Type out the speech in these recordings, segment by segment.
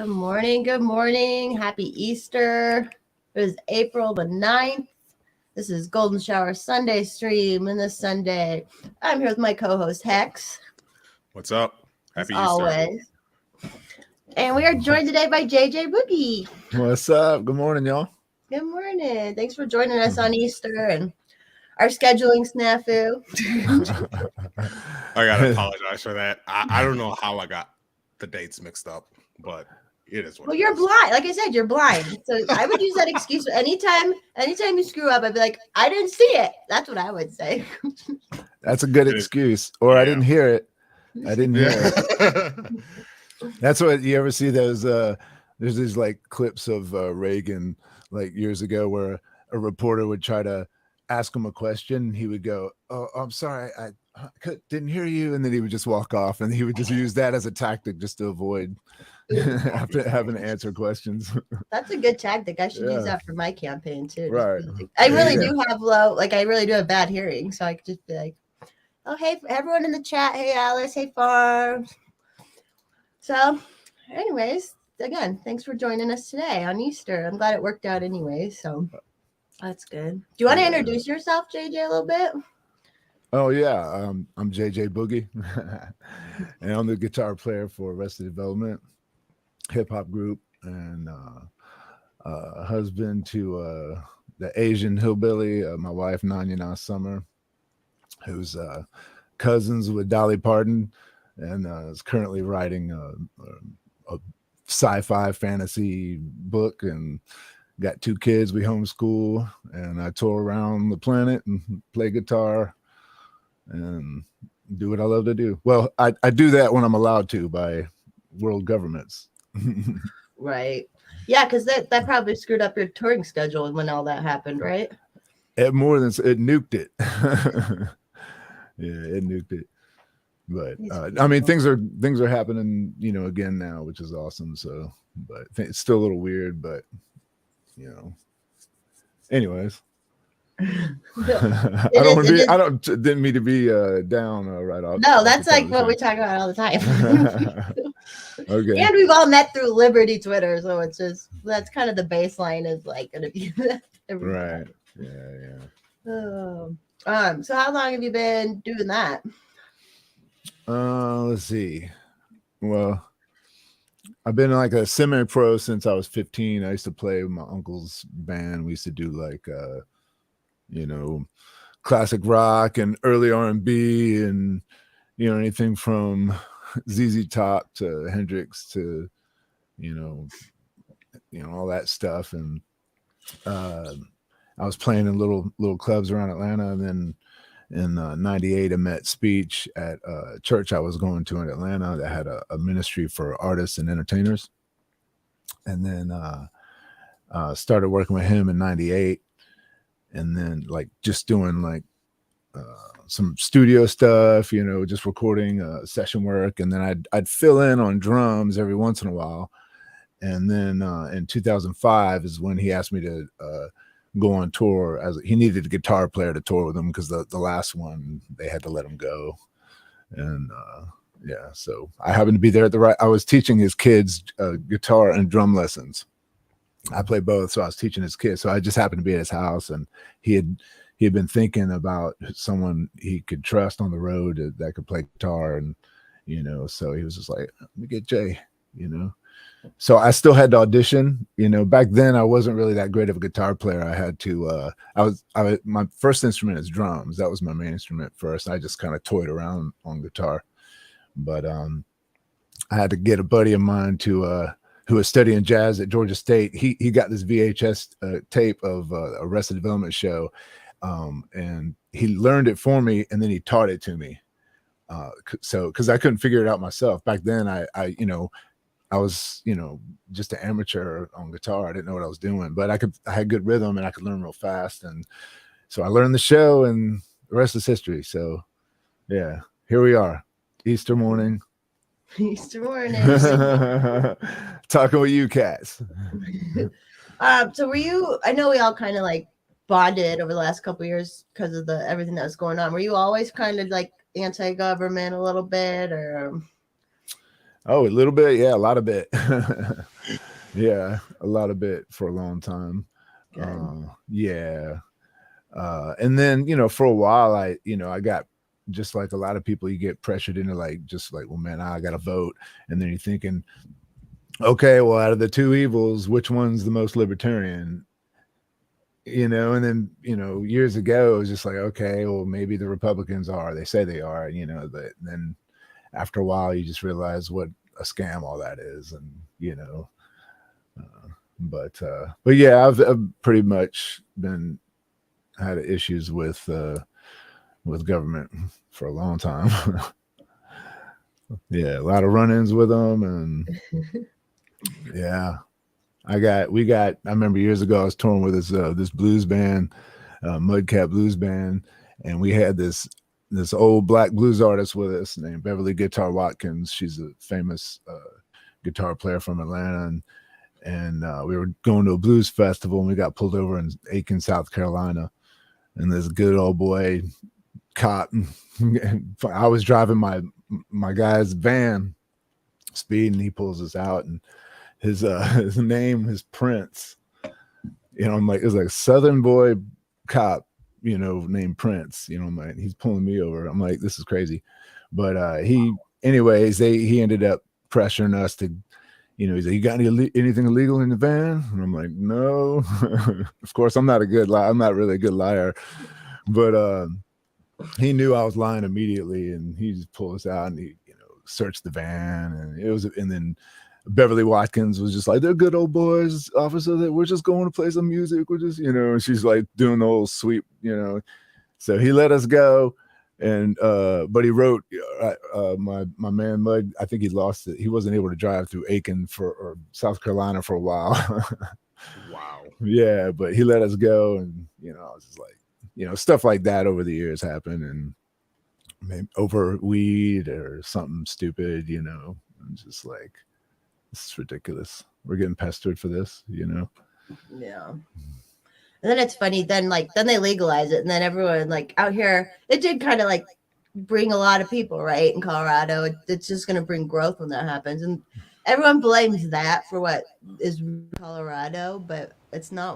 Good morning. Good morning. Happy Easter. It is April the 9th. This is Golden Shower Sunday stream. And this Sunday, I'm here with my co-host Hex. What's up? Happy Easter. Always. And we are joined today by JJ Boogie. What's up? Good morning, y'all. Good morning. Thanks for joining us on Easter and our scheduling snafu. I gotta apologize for that. I don't know how I got the dates mixed up, but it is what well, you're blind. Like I said, you're blind. So I would use that excuse anytime you screw up. I'd be like, I didn't see it. That's what I would say. That's a good excuse. Or I didn't hear it. I didn't hear it. That's what you ever see those there's these like clips of Reagan like years ago where a reporter would try to ask him a question. He would go, "Oh, I'm sorry, I didn't hear you," and then he would just walk off, and he would just use that as a tactic just to avoid having to answer questions. That's a good tactic. I should use that for my campaign too. Right. I really do have I really do have bad hearing, so I could just be like, "Oh, hey, everyone in the chat. Hey, Alice. Hey, Farms." So, anyways, again, thanks for joining us today on Easter. I'm glad it worked out anyway, so that's good. Do you want to introduce yourself, JJ, a little bit? Oh, yeah. I'm JJ Boogie, and I'm the guitar player for Arrested Development, hip-hop group, and husband to the Asian hillbilly, my wife, Nanya Summer, who's cousins with Dolly Parton, and is currently writing a sci-fi fantasy book, and got 2 kids. We homeschool, and I tour around the planet and play guitar and do what I love to do. Well, I do that when I'm allowed to by world governments. Right. Yeah, because that probably screwed up your touring schedule when all that happened, right? It nuked it. Yeah, it nuked it. But I mean, things are happening, again now, which is awesome. So, but it's still a little weird, but anyways. I didn't mean to be down right off. No, that's like what we talk about all the time. Okay. And we've all met through Liberty Twitter, so it's just that's kind of the baseline is like gonna be right. Yeah. So how long have you been doing that? Let's see. Well, I've been like a semi-pro since I was 15. I used to play with my uncle's band. We used to do like classic rock and early R&B and anything from ZZ Top to Hendrix to all that stuff. And I was playing in little clubs around Atlanta, and then in 98 I met Speech at a church I was going to in Atlanta that had a ministry for artists and entertainers, and then started working with him in 98, and then like just doing like some studio stuff, just recording session work, and then I'd fill in on drums every once in a while. And then in 2005 is when he asked me to go on tour, as he needed a guitar player to tour with him because the last one they had to let him go. And so I happened to be there I was teaching his kids guitar and drum lessons. I play both, so I was teaching his kids. So I just happened to be at his house, and he had been thinking about someone he could trust on the road that could play guitar, and so he was just like, "Let me get Jay," So I still had to audition. Back then I wasn't really that great of a guitar player. I had to. My first instrument is drums. That was my main instrument first. I just kind of toyed around on guitar, but I had to get a buddy of mine who was studying jazz at Georgia State. He got this VHS tape of Arrested Development show, and he learned it for me, and then he taught it to me. So because I couldn't figure it out myself back then, I was, just an amateur on guitar. I didn't know what I was doing, but I had good rhythm and I could learn real fast. And so I learned the show, and the rest is history. So yeah, here we are, Easter morning. Easter morning. Talking with you cats. So were you, I know we all kind of like bonded over the last couple of years because of everything that was going on. Were you always kind of like anti-government a little bit, or? Oh, a little bit. Yeah, a lot of bit. Yeah, a lot of bit for a long time. Good. Yeah. And then, for a while, I got just like a lot of people, you get pressured into like, just like, well, man, I got to vote. And then you're thinking, okay, well, out of the two evils, which one's the most libertarian? And then, years ago, it was just like, okay, well, maybe the Republicans are, they say they are, but then after a while, you just realize what a scam all that is. And, but yeah, I've pretty much been had issues with government for a long time. Yeah, a lot of run-ins with them, and yeah, I remember years ago I was touring with this blues band, Mudcat Blues Band, and we had this old black blues artist with us named Beverly Guitar Watkins. She's a famous guitar player from Atlanta, and we were going to a blues festival, and we got pulled over in Aiken, South Carolina, and this good old boy cop. I was driving my guy's van, speeding. He pulls us out, and his name is Prince. I'm like, it's like Southern boy cop, named Prince. I'm like, he's pulling me over. I'm like, this is crazy. But he ended up pressuring us to, he's like, you got anything illegal in the van? And I'm like, no. Of course, I'm not really a good liar, but he knew I was lying immediately, and he just pulled us out, and he, searched the van, and then Beverly Watkins was just like, they're good old boys, officer, that we're just going to play some music. We're just, and she's like doing the whole sweep, so he let us go. And but he wrote my man Mud, I think he lost it. He wasn't able to drive through Aiken or South Carolina for a while. Wow. Yeah, but he let us go, and I was just like, stuff like that over the years happened, and maybe over weed or something stupid, I'm just like, this is ridiculous. We're getting pestered for this, Yeah. And then it's funny, then they legalize it, and then everyone like out here, it did kind of like bring a lot of people, right? In Colorado, it's just going to bring growth when that happens, and everyone blames that for what is Colorado, but that's not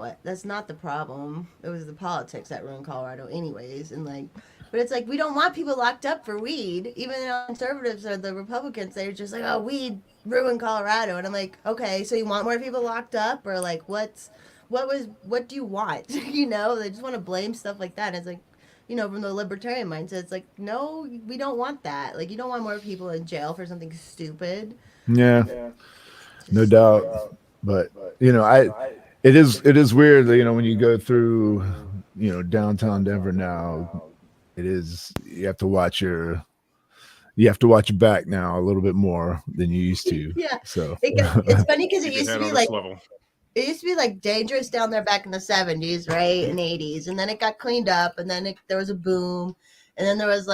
the problem. It was the politics that ruined Colorado anyways. And but it's like, we don't want people locked up for weed. Even though conservatives or the Republicans, they're just like, oh, weed ruined Colorado. And I'm like, okay, so you want more people locked up, or like what do you want? They just want to blame stuff like that. And it's like, from the libertarian mindset, it's like, no, we don't want that. Like, you don't want more people in jail for something stupid. Yeah, no doubt. But it is weird, when you go through, downtown Denver now, you have to watch your back now a little bit more than you used to. Yeah. So it's funny because it Keep used your to head be on like a swivel. it used to be like dangerous down there back in the 70s, right? And 80s. And then it got cleaned up, and then there was a boom. And then there was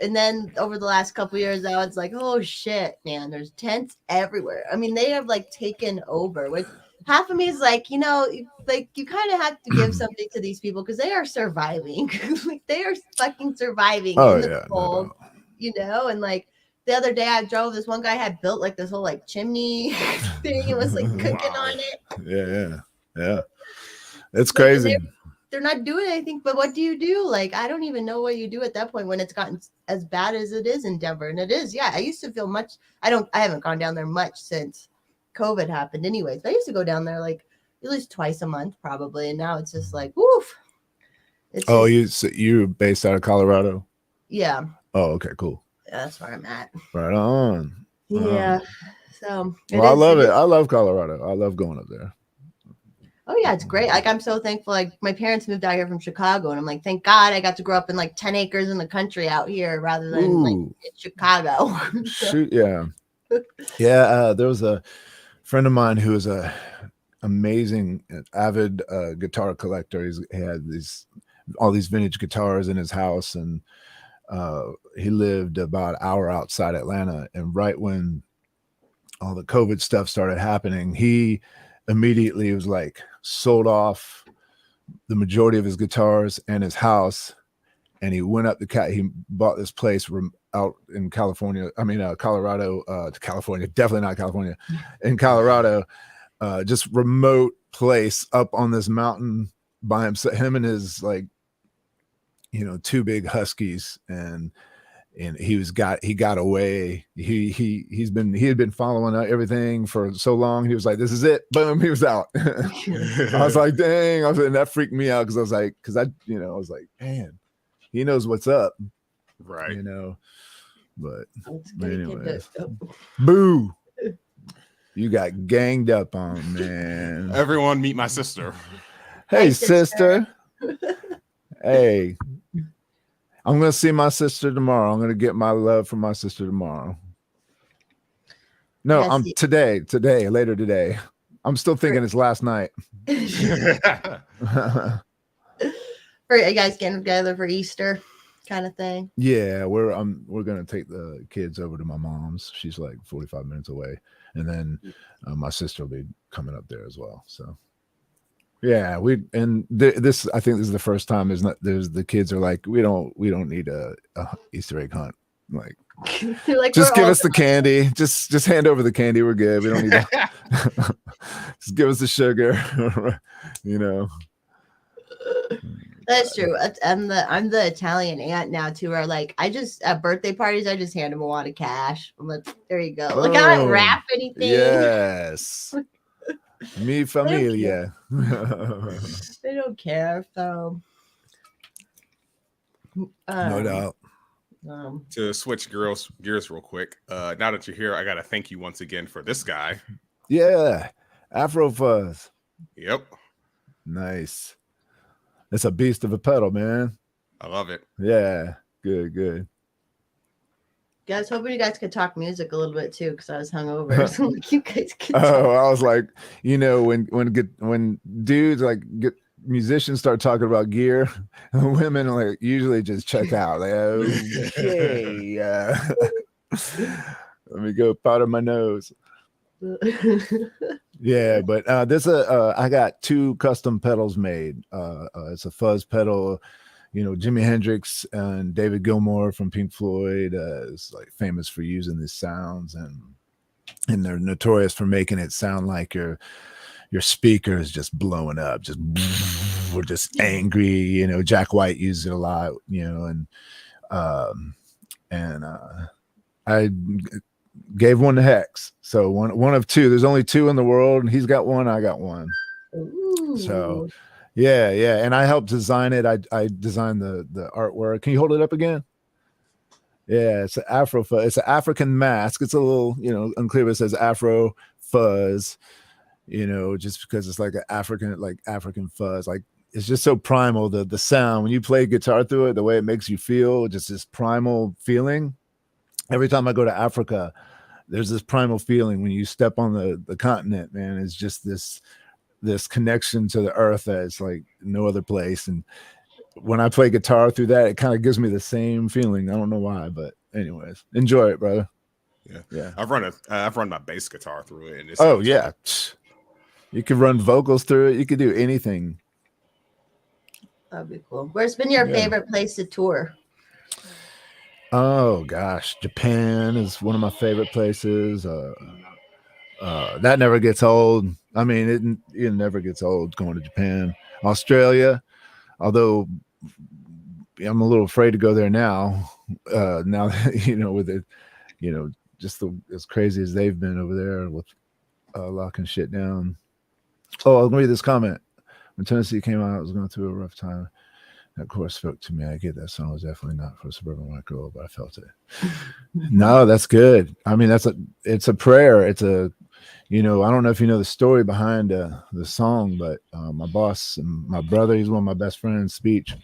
and then over the last couple of years now, it's like, oh shit, man, there's tents everywhere. I mean, they have taken over, which half of me is like, you kind of have to give something to these people because they are surviving. They are fucking surviving in the cold, and the other day I drove, this one guy had built this whole chimney thing and was cooking on it. Yeah. It's crazy. They're not doing anything, but what do you do? I don't even know what you do at that point when it's gotten as bad as it is in Denver. And it is, yeah. I used to feel I haven't gone down there much since COVID happened anyways. But I used to go down there at least twice a month probably. And now it's just woof. You're based out of Colorado? Yeah. Oh, okay, cool. Yeah, that's where I'm at. Right on. Yeah. So I love it. I love Colorado. I love going up there. Oh yeah, it's great. I'm so thankful. My parents moved out here from Chicago, and I'm like, thank God I got to grow up in 10 acres in the country out here rather than in Chicago. Shoot, yeah. Yeah, there was a friend of mine who was a amazing, avid guitar collector. He had all these vintage guitars in his house, and he lived about an hour outside Atlanta. And right when all the COVID stuff started happening, he immediately was sold off the majority of his guitars and his house, and he went up he bought this place out in California. I mean, Colorado, California, definitely not California, in Colorado, just remote place up on this mountain by himself, him and his like, you know, two big huskies, and he got away. He had been following everything for so long. He was like, this is it. Boom, he was out. I was like, dang. And that freaked me out because I was like, I was like, man, he knows what's up. Right. You know. But Good. anyways. Boo. You got ganged up on, man. Everyone meet my sister. Hey, sister. Hey. I'm going to see my sister tomorrow. I'm going to get my love from my sister tomorrow. No, later today. I'm still thinking it's last night. Are you guys getting together for Easter kind of thing? Yeah, we're going to take the kids over to my mom's. She's like 45 minutes away. And then my sister will be coming up there as well. So yeah, this I think this is the first time there's the kids are like, we don't need a Easter egg hunt. Like, like just give us the candy. Just hand over the candy. We're good. We don't need just give us the sugar. You know. That's true. I'm the Italian aunt now too. Where like I just at birthday parties I just hand them a lot of cash. I'm like, there you go. Like I don't wrap anything. Yes. Mi familia. They don't care. So no doubt. To switch gears real quick. Now that you're here, I gotta thank you once again for this guy. Yeah. Afro Fuzz. Yep. Nice. It's a beast of a pedal, man. I love it. Yeah. Good. Guys, hoping you guys could talk music a little bit too, because I was hungover. So like you guys could talk. I was like, you know, when dudes like musicians start talking about gear, women like usually just check out. Like, okay, let me go powder my nose. Yeah, but I got 2 custom pedals made. It's a fuzz pedal. You know, Jimi Hendrix and David Gilmour from Pink Floyd is like famous for using these sounds, and they're notorious for making it sound like your speaker is just blowing up, we're just angry. You know, Jack White uses it a lot. You know, and I gave one to Hex. So one of 2. There's only 2 in the world, and he's got one. I got one. Ooh. So. Yeah, and I helped design it. I designed the artwork. Can you hold it up again? Yeah, it's an Afro fuzz. It's an African mask. It's a little, you know, unclear, but it says Afro Fuzz, you know, just because it's like an African fuzz. Like, it's just so primal. The sound, when you play guitar through it, the way it makes you feel, just this primal feeling. Every time I go to Africa, there's this primal feeling when you step on the continent, man. It's just this connection to the earth that is like no other place. And when I play guitar through that, it kind of gives me the same feeling. I don't know why, but anyways, enjoy it, brother. Yeah. I've run my bass guitar through it. And yeah. You can run vocals through it. You could do anything. That'd be cool. Where's been your favorite place to tour? Oh gosh, Japan is one of my favorite places. That never gets old. I mean, it never gets old going to Japan. Australia, although I'm a little afraid to go there now. Now that, you know, with it, you know, just as crazy as they've been over there with locking shit down. Oh, I'll read this comment. When Tennessee came out, I was going through a rough time. That chorus spoke to me. I get that song was definitely not for a suburban white girl, but I felt it. No, that's good. I mean, it's a prayer. It's a, you know, I don't know if you know the story behind the song, but my boss and my brother, he's one of my best friends, Speech.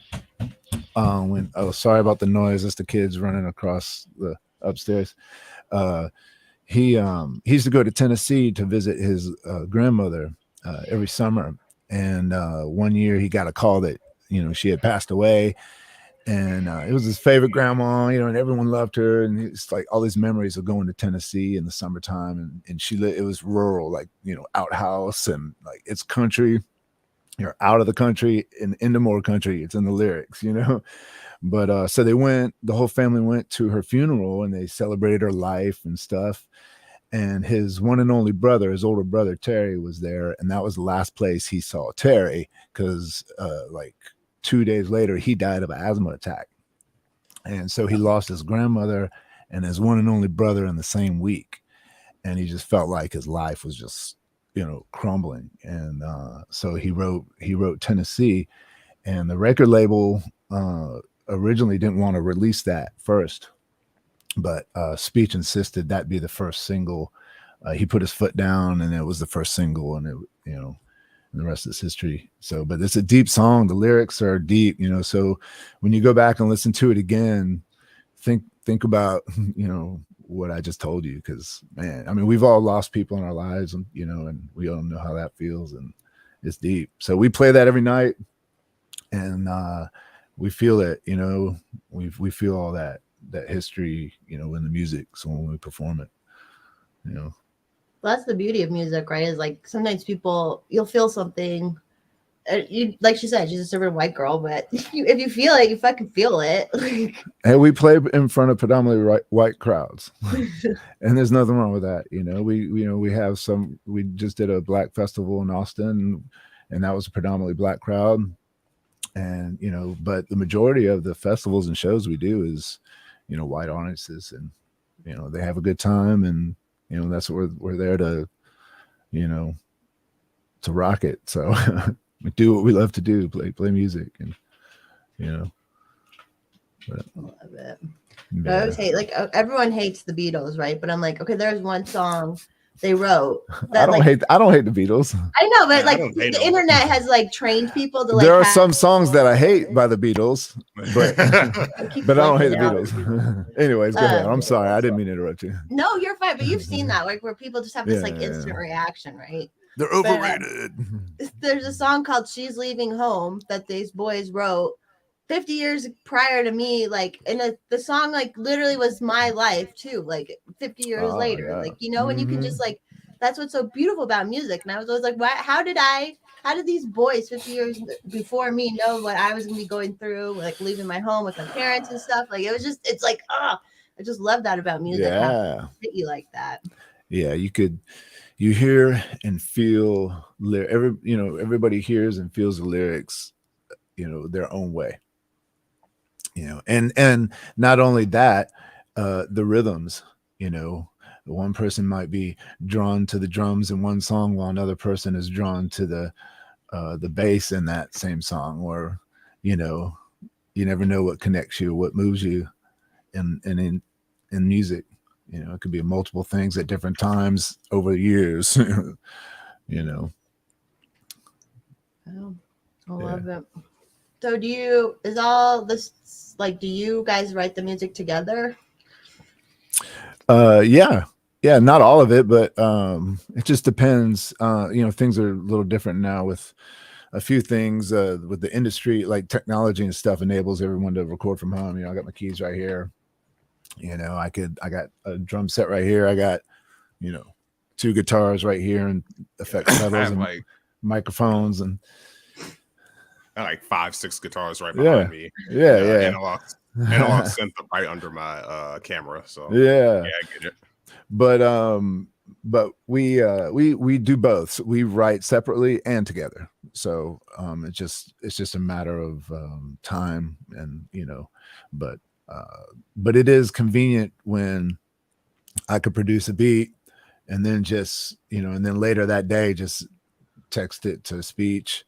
Sorry about the noise. That's the kids running across the upstairs. He used to go to Tennessee to visit his grandmother every summer. And 1 year he got a call that, you know, she had passed away. And it was his favorite grandma, you know, and everyone loved her. And it's like all these memories of going to Tennessee in the summertime. And it was rural, like, you know, outhouse and like it's country. you're out of the country and into more country. It's in the lyrics, you know. But so the whole family went to her funeral and they celebrated her life and stuff. And his one and only brother, his older brother Terry, was there, and that was the last place he saw Terry, because like 2 days later he died of an asthma attack. And so he lost his grandmother and his one and only brother in the same week. And he just felt like his life was just, you know, crumbling. And so he wrote Tennessee, and the record label originally didn't want to release that first, but Speech insisted that be the first single. He put his foot down, and it was the first single, and it, you know, and the rest is history. So, but it's a deep song. The lyrics are deep, you know. So when you go back and listen to it again, think about, you know, what I just told you, because man, I mean, we've all lost people in our lives, and you know, and we all know how that feels, and it's deep. So we play that every night, and we feel it, you know. We feel all that history, you know, in the music. So when we perform it, you know. That's the beauty of music, right? Is like sometimes you'll feel something. You, like she said, she's a suburban white girl, but if you feel it, you fucking feel it. And we play in front of predominantly white crowds, and there's nothing wrong with that. You know, we have some. We just did a black festival in Austin, and that was a predominantly black crowd. And you know, but the majority of the festivals and shows we do is, you know, white audiences, and you know, they have a good time, and you know, that's what we're there to, you know, to rock it. So we do what we love to do, play music, and you know. But, Love it. yeah. I always hate, like, everyone hates the Beatles, right? But I'm like, okay, there's one song they wrote that I don't hate the Beatles. I know, but Yeah, like I don't hate the them. internet has like trained people to like. There are some songs that I hate by the Beatles, but But I don't hate the Beatles. Anyways, go ahead. I'm sorry, I didn't mean to interrupt you. No, you're fine. But you've seen that, like, where people just have this like Yeah. instant reaction, right? They're overrated. There's a song called "She's Leaving Home" that these boys wrote 50 years prior to me, like, and the song like literally was my life too, like 50 years later, yeah. like, you know, and you can just like, that's what's so beautiful about music. And I was always like, why, how did these boys 50 years before me know what I was gonna be going through, like leaving my home with my parents and stuff? Like, it was just, it's like, I just love that about music. Yeah, hit you like that. Yeah, you hear and feel everybody hears and feels the lyrics, you know, their own way. You know, and not only that, the rhythms, you know, one person might be drawn to the drums in one song while another person is drawn to the bass in that same song, or, you know, you never know what connects you, what moves you in music. You know, it could be multiple things at different times over years, you know. Oh, I love it. So do you guys write the music together? Yeah, not all of it, but it just depends. You know, things are a little different now with a few things with the industry, like technology and stuff enables everyone to record from home. You know, I got my keys right here. You know, I got a drum set right here. I got, you know, 2 guitars right here and effect pedals and like microphones, and I like 5-6 guitars right behind me. Yeah. Analog synth right under my camera. So yeah, I get it. But we do both. We write separately and together. So it's just a matter of time, and you know, but it is convenient when I could produce a beat and then just, you know, and then later that day just text it to Speech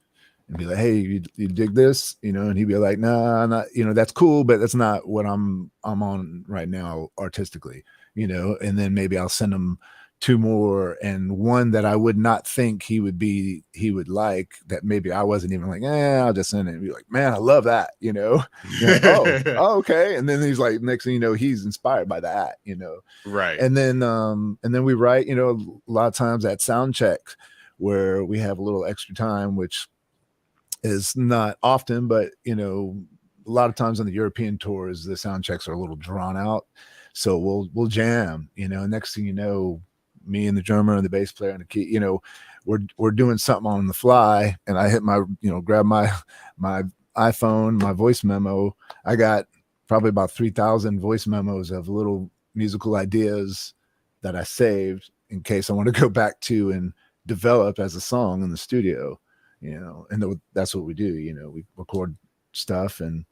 and be like, hey, you dig this, you know, and he'd be like, nah, not, you know, that's cool, but that's not what I'm on right now artistically, you know. And then maybe I'll send him 2 more, and one that I would not think he would like, that maybe I wasn't even like, I'll just send it and be like, man, I love that, you know. Like, oh, okay. And then he's like, next thing you know, he's inspired by that, you know. Right. And then we write, you know, a lot of times at sound check where we have a little extra time, which is not often, but you know, a lot of times on the European tours, the sound checks are a little drawn out. So we'll jam, you know, next thing you know, me and the drummer and the bass player and the key, you know, we're doing something on the fly, and I hit my, you know, grab my iPhone, my voice memo. I got probably about 3,000 voice memos of little musical ideas that I saved in case I want to go back to and develop as a song in the studio, you know. And that's what we do, you know, we record stuff and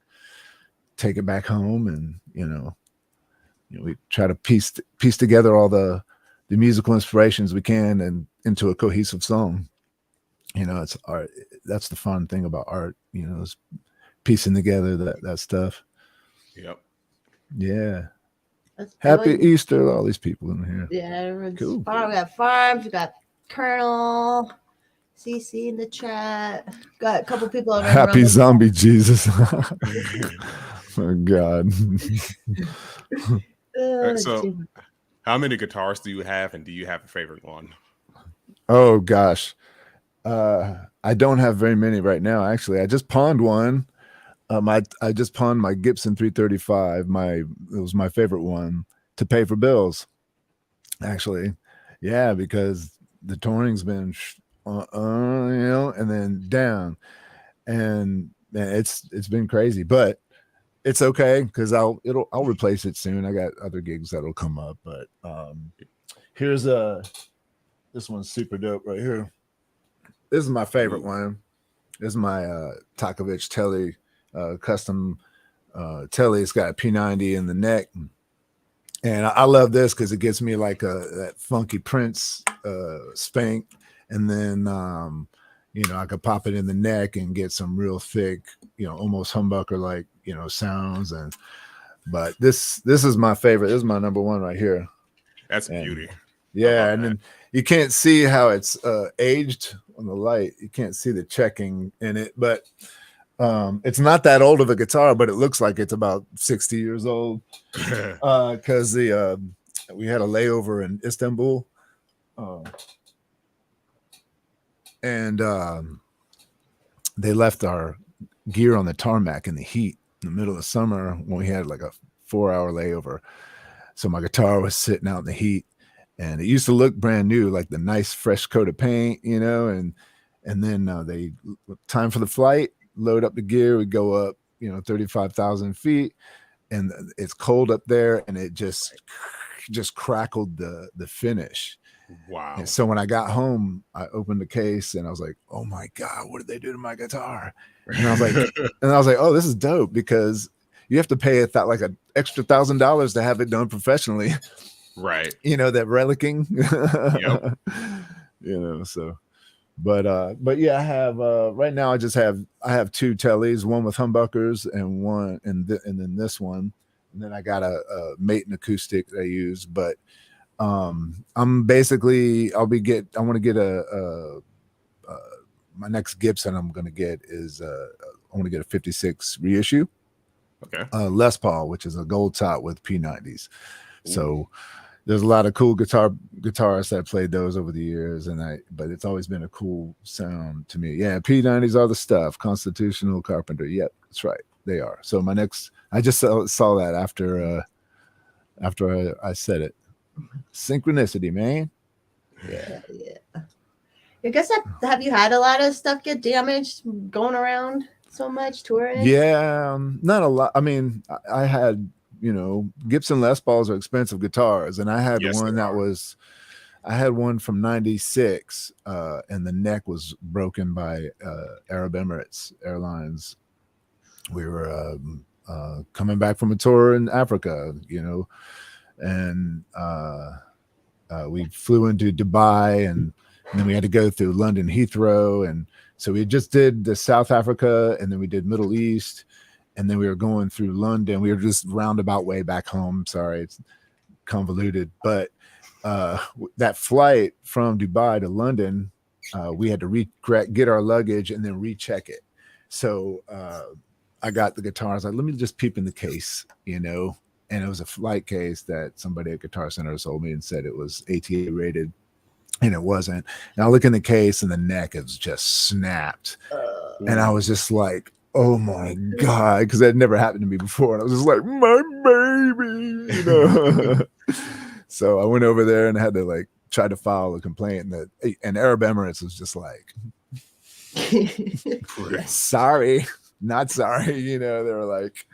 take it back home, and you know, we try to piece together all the musical inspirations we can and into a cohesive song. You know, it's art. That's the fun thing about art, you know, is piecing together that stuff. Yep. Yeah. That's Happy good. Easter, all these people in here. Yeah, everyone's Cool. farm. We got Farms. We got Colonel, CC in the chat. Got a couple people over. Happy zombie Jesus. Oh God. So, how many guitars do you have, and do you have a favorite one? Oh gosh. I don't have very many right now. Actually, I just pawned one. I just pawned my Gibson 335. It was my favorite one to pay for bills. Actually, yeah, because the touring's been, you know, and then down, and it's been crazy, but it's okay because I'll replace it soon. I got other gigs that'll come up, but here's this one's super dope right here. This is my favorite one. This is my Takovich Telly custom Telly. It's got a P90 in the neck, and I love this because it gives me like that funky Prince spank, and then you know, I could pop it in the neck and get some real thick, you know, almost humbucker like, you know, sounds. But this is my favorite. This is my number one right here. That's beauty. Yeah, and then you can't see how it's aged on the light. You can't see the checking in it, but it's not that old of a guitar, but it looks like it's about 60 years old because we had a layover in Istanbul. And they left our gear on the tarmac in the heat in the middle of summer when we had like a 4-hour layover. So my guitar was sitting out in the heat, and it used to look brand new, like the nice fresh coat of paint, you know. And then they time for the flight, load up the gear, we go up, you know, 35,000 feet, and it's cold up there, and it just crackled the finish. Wow. And so when I got home, I opened the case and I was like, oh my God, what did they do to my guitar? And I was like, oh, this is dope, because you have to pay like an extra $1,000 to have it done professionally. Right. You know, that relicking. Yep. You know, so but yeah, I have right now I have two Tellys, one with humbuckers and one and then this one. And then I got a Maton acoustic that I use, but I'm basically I want to get my next Gibson I'm going to get is I want to get a 56 reissue. Okay. Les Paul, which is a gold top with P90s. So there's a lot of cool guitarists that played those over the years, but it's always been a cool sound to me. Yeah, P90s are the stuff. Constitutional, Carpenter. Yep, that's right. They are. So my next, I just saw that after I said it. Synchronicity, man. Yeah. I guess have you had a lot of stuff get damaged going around so much touring? Yeah, not a lot. I mean, I had, you know, Gibson Les Pauls are expensive guitars, and I had one that was, I had one from '96, and the neck was broken by Arab Emirates Airlines. We were coming back from a tour in Africa, you know, and we flew into Dubai, and then we had to go through London Heathrow, and so we just did the South Africa, and then we did Middle East, and then we were going through London. We were just roundabout way back home. Sorry, it's convoluted, but that flight from Dubai to London, we had to get our luggage and then recheck it. So I got the guitar. I was like, let me just peep in the case, you know. And it was a flight case that somebody at Guitar Center sold me and said it was ATA rated, and it wasn't. And I look in the case, and the neck is just snapped. And I was just like, oh my God, because that never happened to me before. And I was just like, my baby, you know. So I went over there and I had to like tried to file a complaint, and Arab Emirates was just like, sorry, not sorry. You know, they were like,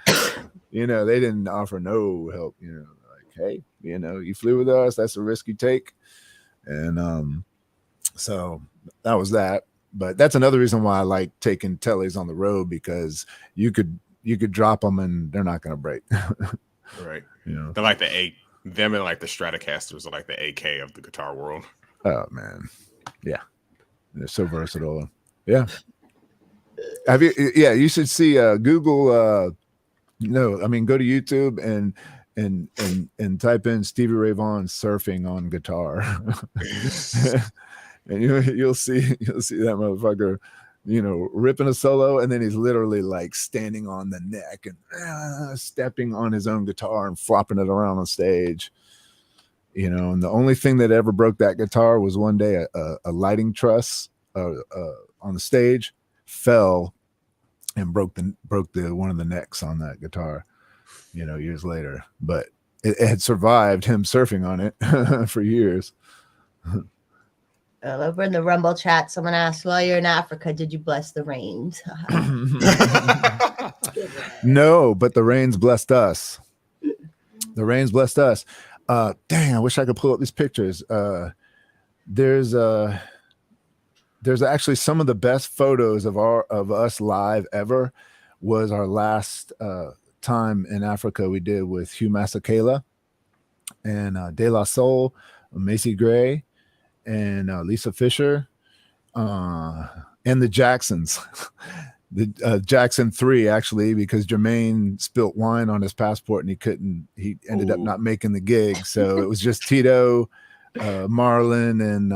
you know, they didn't offer no help. You know, like, hey, you know, you flew with us. That's a risk you take. And so that was that. But that's another reason why I like taking tellies on the road, because you could drop them and they're not going to break. Right. You know, they're like them and like the Stratocasters are like the AK of the guitar world. Oh man, yeah, they're so versatile. Yeah. Have you? Yeah, you should see Google. No, I mean, go to YouTube and type in Stevie Ray Vaughan surfing on guitar, and you'll see that motherfucker, you know, ripping a solo, and then he's literally like standing on the neck and stepping on his own guitar and flopping it around on stage. You know, and the only thing that ever broke that guitar was one day a lighting truss on the stage fell and broke the one of the necks on that guitar, you know, years later. But it had survived him surfing on it for years. Over in the Rumble chat, someone asked, while you're in Africa, did you bless the rains? No, but the rains blessed us. The rains blessed us. Dang, I wish I could pull up these pictures. There's actually some of the best photos of us live ever was our last time in Africa we did with Hugh Masekela and De La Soul, Macy Gray, and Lisa Fisher, and the Jacksons. The Jackson 3, actually, because Jermaine spilt wine on his passport and he ended up not making the gig. So it was just Tito, Marlon, and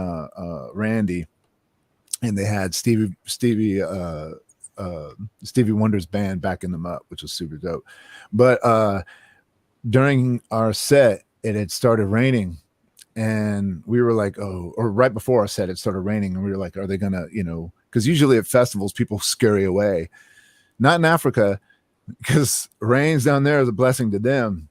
Randy. And they had Stevie Wonder's band backing them up, which was super dope. But during our set, it had started raining, and we were like, or right before our set, it started raining, and we were like, are they gonna, you know, because usually at festivals people scurry away. Not in Africa, because rains down there is a blessing to them.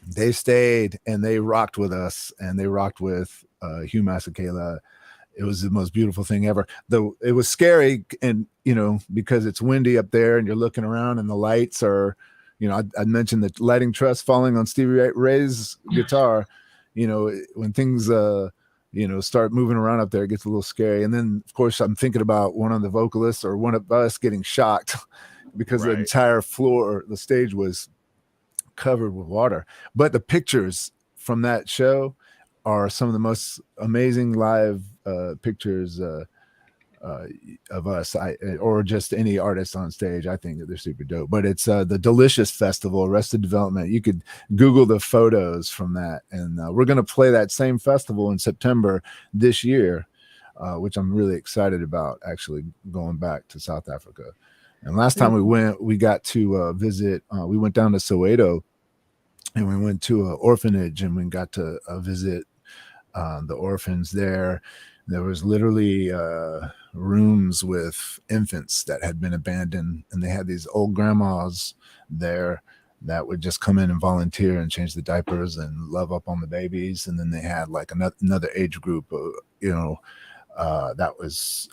They stayed and they rocked with us, and they rocked with Hugh Masekela. It was the most beautiful thing ever. Though it was scary, and you know, because it's windy up there and you're looking around and the lights are, you know, I mentioned the lighting truss falling on Stevie Ray's guitar. You know, when things you know, start moving around up there, it gets a little scary. And then of course I'm thinking about one of the vocalists or one of us getting shocked because the entire floor, the stage was covered with water. But the pictures from that show are some of the most amazing live pictures of us, or just any artist on stage. I think that they're super dope. But it's the Delicious Festival, Arrested Development. You could Google the photos from that, and we're going to play that same festival in September this year, which I'm really excited about, actually going back to South Africa. And last time we went, we got to visit, we went down to Soweto, and we went to an orphanage, and we got to visit the orphans there. There was literally rooms with infants that had been abandoned, and they had these old grandmas there that would just come in and volunteer and change the diapers and love up on the babies. And then they had like another age group, you know, that was,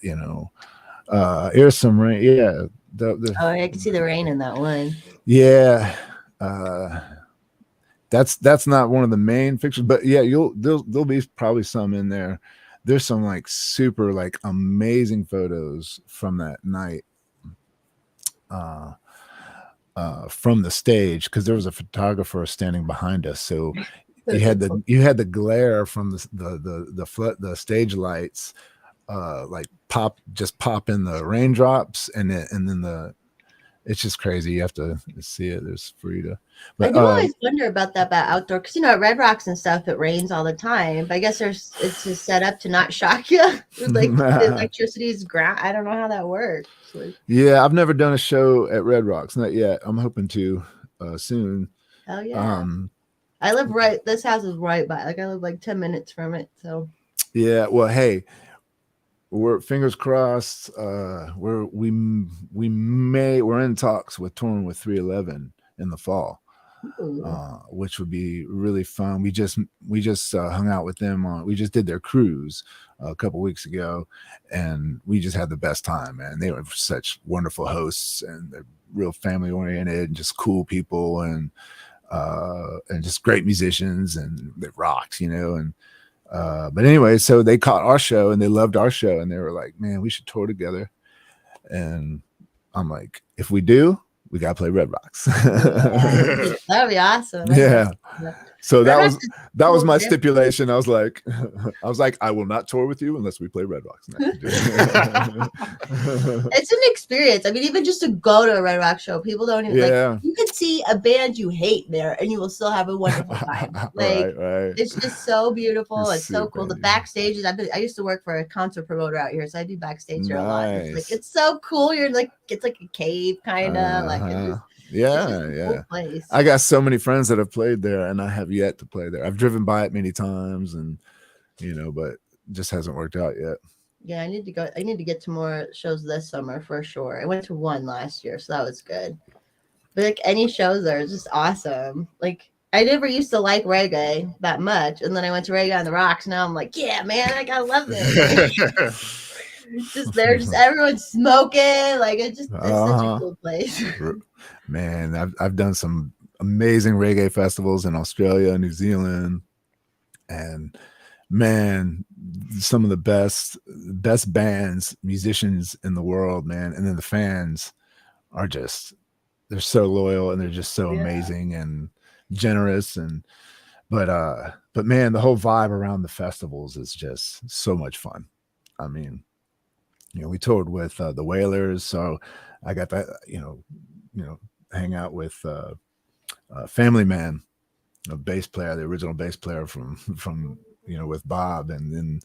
you know, here's some rain. Yeah. I can see the rain in that one. Yeah. That's not one of the main pictures, but yeah, there'll be probably some in there. There's some like super like amazing photos from that night, from the stage, because there was a photographer standing behind us. So you had the glare from the stage lights, like pop in the raindrops, and then it's just crazy. You have to see it. There's Frida. But I do always wonder about that, about outdoor, because you know at Red Rocks and stuff it rains all the time. But I guess it's just set up to not shock you. Like the electricity's ground. I don't know how that works. Like, yeah, I've never done a show at Red Rocks, not yet. I'm hoping to soon. Hell yeah. I live right. This house is right by. Like I live like 10 minutes from it. So. Yeah. Well, hey. We're fingers crossed. We're in talks with touring with 311 in the fall. Ooh. which would be really fun. We just hung out with them we just did their cruise a couple weeks ago, and we just had the best time, man. They were such wonderful hosts, and they're real family oriented and just cool people, and just great musicians, and they rocked, and but anyway, so they caught our show and they loved our show, and they were like, man, we should tour together. And I'm like, if we do, we gotta play Red Rocks. Yeah, that would be awesome. Yeah. So Red that Rocks was is that was cool, my too. stipulation. I was like, I will not tour with you unless we play Red Rocks. It's an experience. I mean, even just to go to a Red Rock show, people don't even like. You could see a band you hate there, and you will still have a wonderful time. Like, right. it's just so beautiful. You It's see so a cool. The band, backstages. I used to work for a concert promoter out here, so I do backstage there a lot. It's like Nice. it's so cool. You're like it's like a cave kind of like it's just a cool place. I got so many friends that have played there, and I have yet to play there. I've driven by it many times, and but it just hasn't worked out yet. Yeah, I need to go. I need to get to more shows this summer for sure. I went to one last year, so that was good. But like any shows there is just awesome. Like I never used to like reggae that much, and then I went to Reggae on the Rocks. Now I'm like, yeah, man, I gotta love this. It's just they're just everyone's smoking. Like it's such a cool place. Man, I've done some amazing reggae festivals in Australia, New Zealand, and man, some of the best bands, musicians in the world, man. And then the fans are they're so loyal, and they're just so amazing and generous. But man, the whole vibe around the festivals is just so much fun. I mean, we toured with the Wailers, so I got that, hang out with Family Man, a bass player, the original bass player from with Bob, and then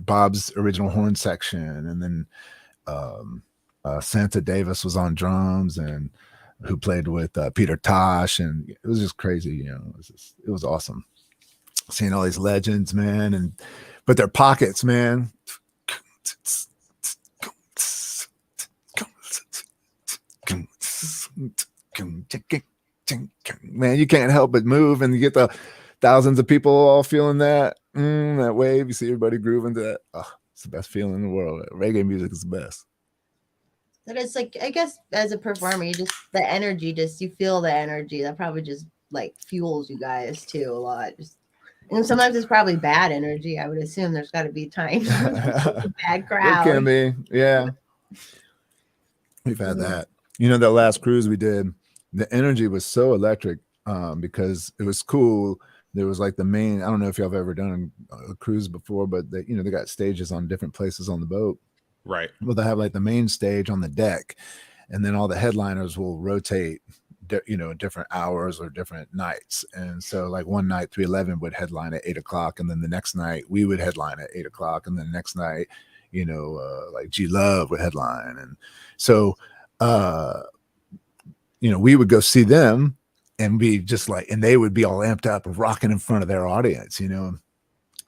Bob's original horn section, and then Santa Davis was on drums, and who played with Peter Tosh, and it was just crazy. It was awesome seeing all these legends, man, but their pockets, man. Man, you can't help but move, and you get the thousands of people all feeling that wave. You see everybody grooving to that. Oh, it's the best feeling in the world. Reggae music is the best. But it's like, I guess as a performer, you feel the energy that probably just like fuels you guys too a lot. And sometimes it's probably bad energy. I would assume there's got to be times a bad crowd. It can be, yeah. We've had that. That last cruise we did, the energy was so electric because it was cool. There was like the main. I don't know if y'all have ever done a cruise before, but they got stages on different places on the boat. Right. Well, they have like the main stage on the deck, and then all the headliners will rotate, different hours or different nights. And so like one night 311 would headline at 8:00, and then the next night we would headline at 8:00, and then the next night, like G Love would headline. And so, we would go see them and be just like, and they would be all amped up and rocking in front of their audience, and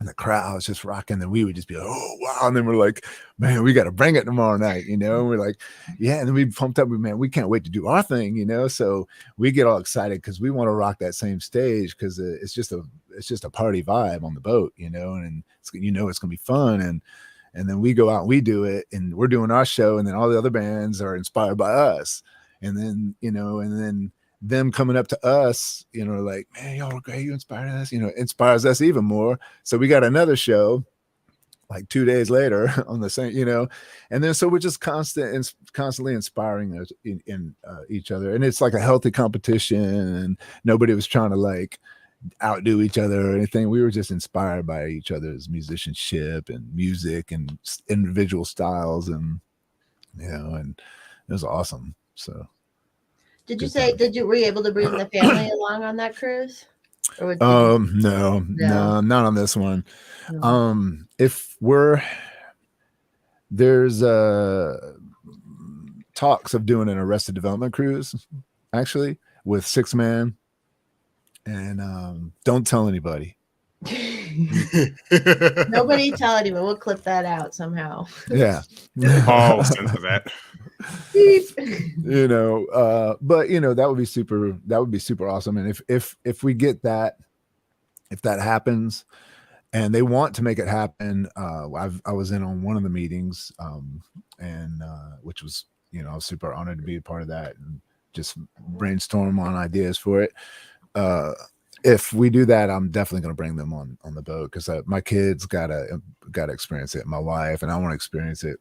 the crowd was just rocking, and we would just be like, oh wow, and then we're like, man, we got to bring it tomorrow night, and we're like, yeah, and then we pumped up, man, we can't wait to do our thing, so we get all excited because we want to rock that same stage, because it's just a party vibe on the boat, and it's gonna be fun, and then we go out and we do it, and we're doing our show, and then all the other bands are inspired by us, and then and then them coming up to us, like, man, y'all are great, you inspired us, inspires us even more. So we got another show like 2 days later on the same, and then so we're just constantly inspiring us in each other, and it's like a healthy competition, and nobody was trying to like outdo each other or anything. We were just inspired by each other's musicianship and music and individual styles, and and it was awesome. So were you able to bring the family along on that cruise? No, not on this one. No. If there's talks of doing an Arrested Development cruise, actually, with 6 Man, and don't tell anybody. Nobody tell anyone. We'll clip that out somehow. Yeah. Oh, censor that. Beep. You know, but you know, that would be super awesome. And if we get that, if that happens and they want to make it happen, I was in on one of the meetings, and which was, you know, I was super honored to be a part of that and just brainstorm on ideas for it. If we do that, I'm definitely going to bring them on the boat, because my kids gotta experience it, my wife, and I want to experience it.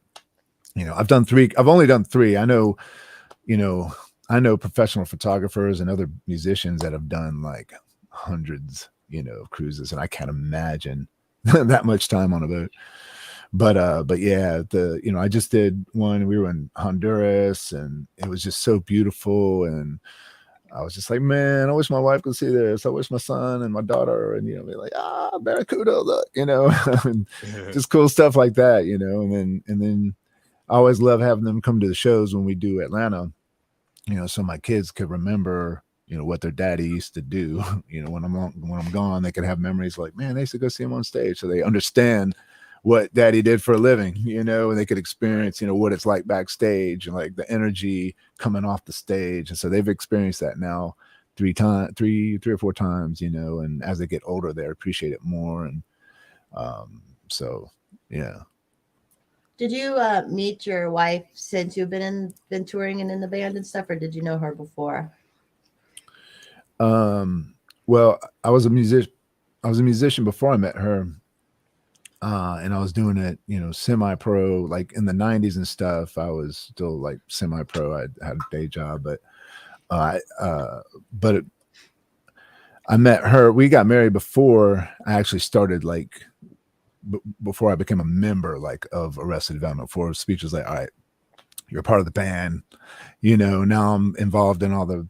You know, I've only done 3. I know, you know, professional photographers and other musicians that have done like hundreds, you know, of cruises, and I can't imagine that much time on a boat. But yeah, you know, I just did one. We were in Honduras, and it was just so beautiful, and I was just like, man, I wish my wife could see this. I wish my son and my daughter, and, you know, be like, Barracuda, look, you know, and just cool stuff like that, you know. And then I always love having them come to the shows when we do Atlanta, you know, so my kids could remember, you know, what their daddy used to do. You know, when I'm gone, they could have memories like, man, they used to go see him on stage, so they understand what daddy did for a living, you know, and they could experience, you know, what it's like backstage and like the energy coming off the stage. And so they've experienced that now 3 or 4 times, you know, and as they get older, they appreciate it more. And so, yeah. Did you meet your wife since you've been touring and in the band and stuff, or did you know her before? Well, I was a musician before I met her. And I was doing it, you know, semi-pro, like in the 90s and stuff. I was still like semi-pro. I had a day job, but I met her. We got married before I actually started, like before I became a member, like, of Arrested Development. Before Speech was like, all right, you're part of the band, you know. Now I'm involved in all the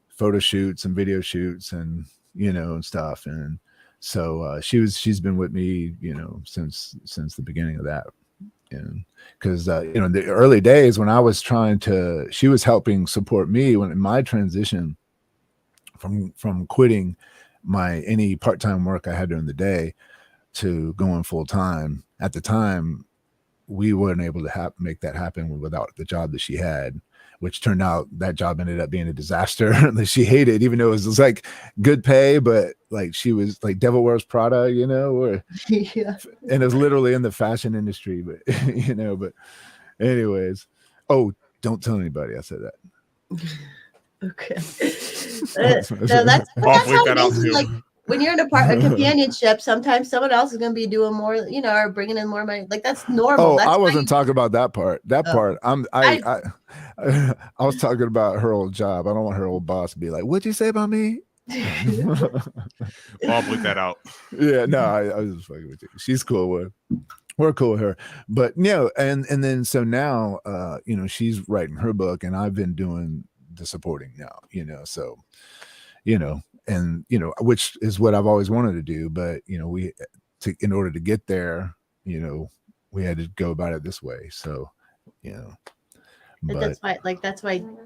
photo shoots and video shoots and, you know, and stuff. And so she's been with me, you know, since the beginning of that. And because you know, in the early days when I was she was helping support me when in my transition from quitting any part-time work I had during the day to going full-time. At the time, we weren't able to make that happen without the job that she had, which turned out that job ended up being a disaster that she hated, even though it was like good pay, but like she was like Devil Wears Prada, you know, or Yeah. and it was literally in the fashion industry, but you know, but anyways, oh, don't tell anybody I said that. Okay. No, that's how it is. Like when you're in a companionship, sometimes someone else is going to be doing more, you know, or bringing in more money. Like that's normal. Oh, that's I wasn't talking about that part. That part, I was talking about her old job. I don't want her old boss to be like, "What'd you say about me?" I'll bleep that out. Yeah, no, I was just fucking with you. She's cool. We're cool with her. But you know, and then so now, you know, she's writing her book, and I've been doing the supporting now. You know, so you know. And, you know, which is what I've always wanted to do. But, you know, in order to get there, you know, we had to go about it this way. So, you know, that's why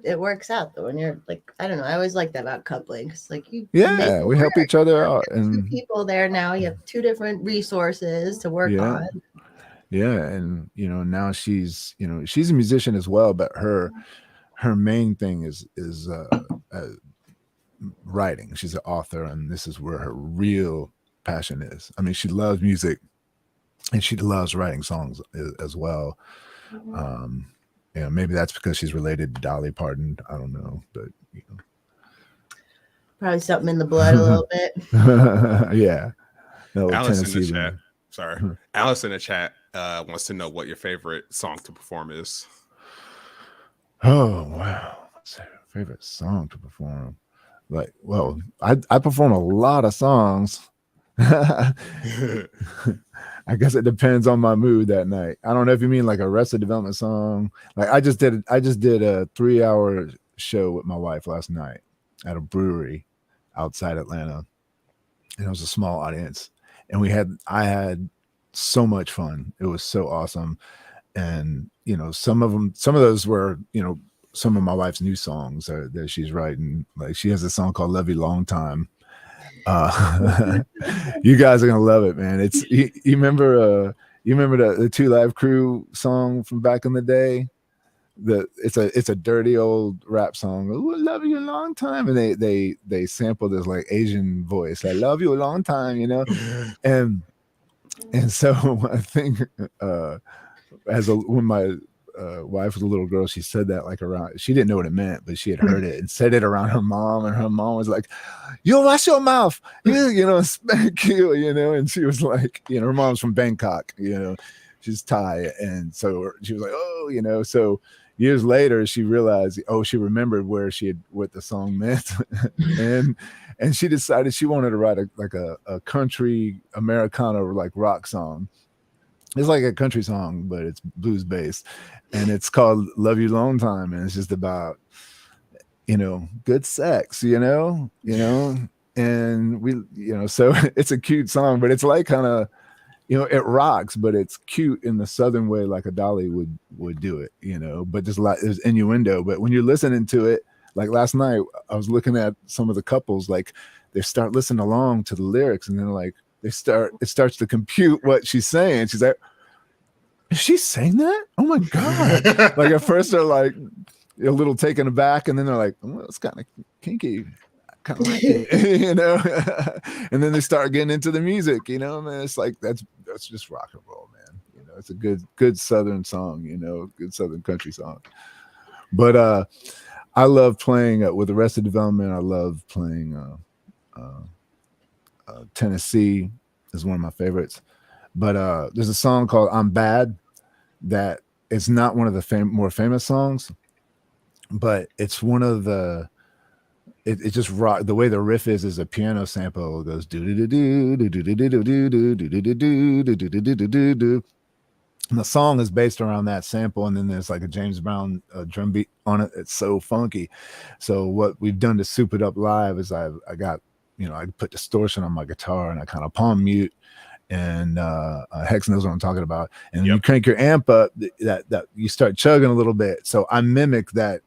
it works out though. When you're like, I don't know, I always like that about coupling. It's like we help each other out. And 2 people there now, you have 2 different resources to work on. Yeah. And, you know, now she's a musician as well, but her main thing is writing. She's an author, and this is where her real passion is. I mean, she loves music and she loves writing songs as well. You know, maybe that's because she's related to Dolly Parton. I don't know, but you know, probably something in the blood a little bit. Yeah. No, Alice in the chat. Sorry, Alice in the chat wants to know what your favorite song to perform is. Oh wow, favorite song to perform. Like, well, I perform a lot of songs. I guess it depends on my mood that night. I don't know if you mean like a Arrested Development song. Like I just did a 3-hour show with my wife last night at a brewery outside Atlanta, and it was a small audience, and I had so much fun. It was so awesome. And you know, some of those were, you know, some of my wife's new songs that she's writing. Like she has a song called Love You Long Time, You guys are gonna love it, man. It's you remember the Two Live Crew song from back in the day? It's a dirty old rap song. Ooh, I love you a long time, and they sample this like Asian voice. I love you a long time, you know, and so I think when my wife was a little girl, she said that like around, she didn't know what it meant, but she had heard it and said it around her mom, and her mom was like, "You wash your mouth, you know, spank you," you know, and she was like, you know, her mom's from Bangkok, you know, she's Thai, and so she was like, "Oh," you know, so years later she realized, she remembered what the song meant, and she decided she wanted to write a country Americana like rock song. It's like a country song, but it's blues based, and it's called "Love You Long Time," and it's just about, you know, good sex, you know, and we, you know, so it's a cute song, but it's like kind of, you know, it rocks, but it's cute in the Southern way, like a Dolly would do it, you know, but there's innuendo. But when you're listening to it, like last night, I was looking at some of the couples, like they start listening along to the lyrics, and then like it starts to compute what she's saying. She's like, "Is she saying that? Oh my God." Like at first they're like a little taken aback, and then they're like, "Well, it's kind of kinky. I kind of like it," you know. And then they start getting into the music, you know, and it's like that's just rock and roll, man. You know, it's a good Southern song, you know, good Southern country song. But I love playing with Arrested Development. I love playing Tennessee is one of my favorites. But there's a song called "I'm Bad" that it's not one of the more famous songs, but it's one of the it just rock. The way the riff is a piano sample. It goes do do do do do do do do do do do do do do do do do. And the song is based around that sample, and then there's like a James Brown drum beat on it. It's so funky. So what we've done to soup it up live is I got, you know, I put distortion on my guitar and I kind of palm mute, and Hex knows what I'm talking about. And you crank your amp up, that you start chugging a little bit. So I mimic that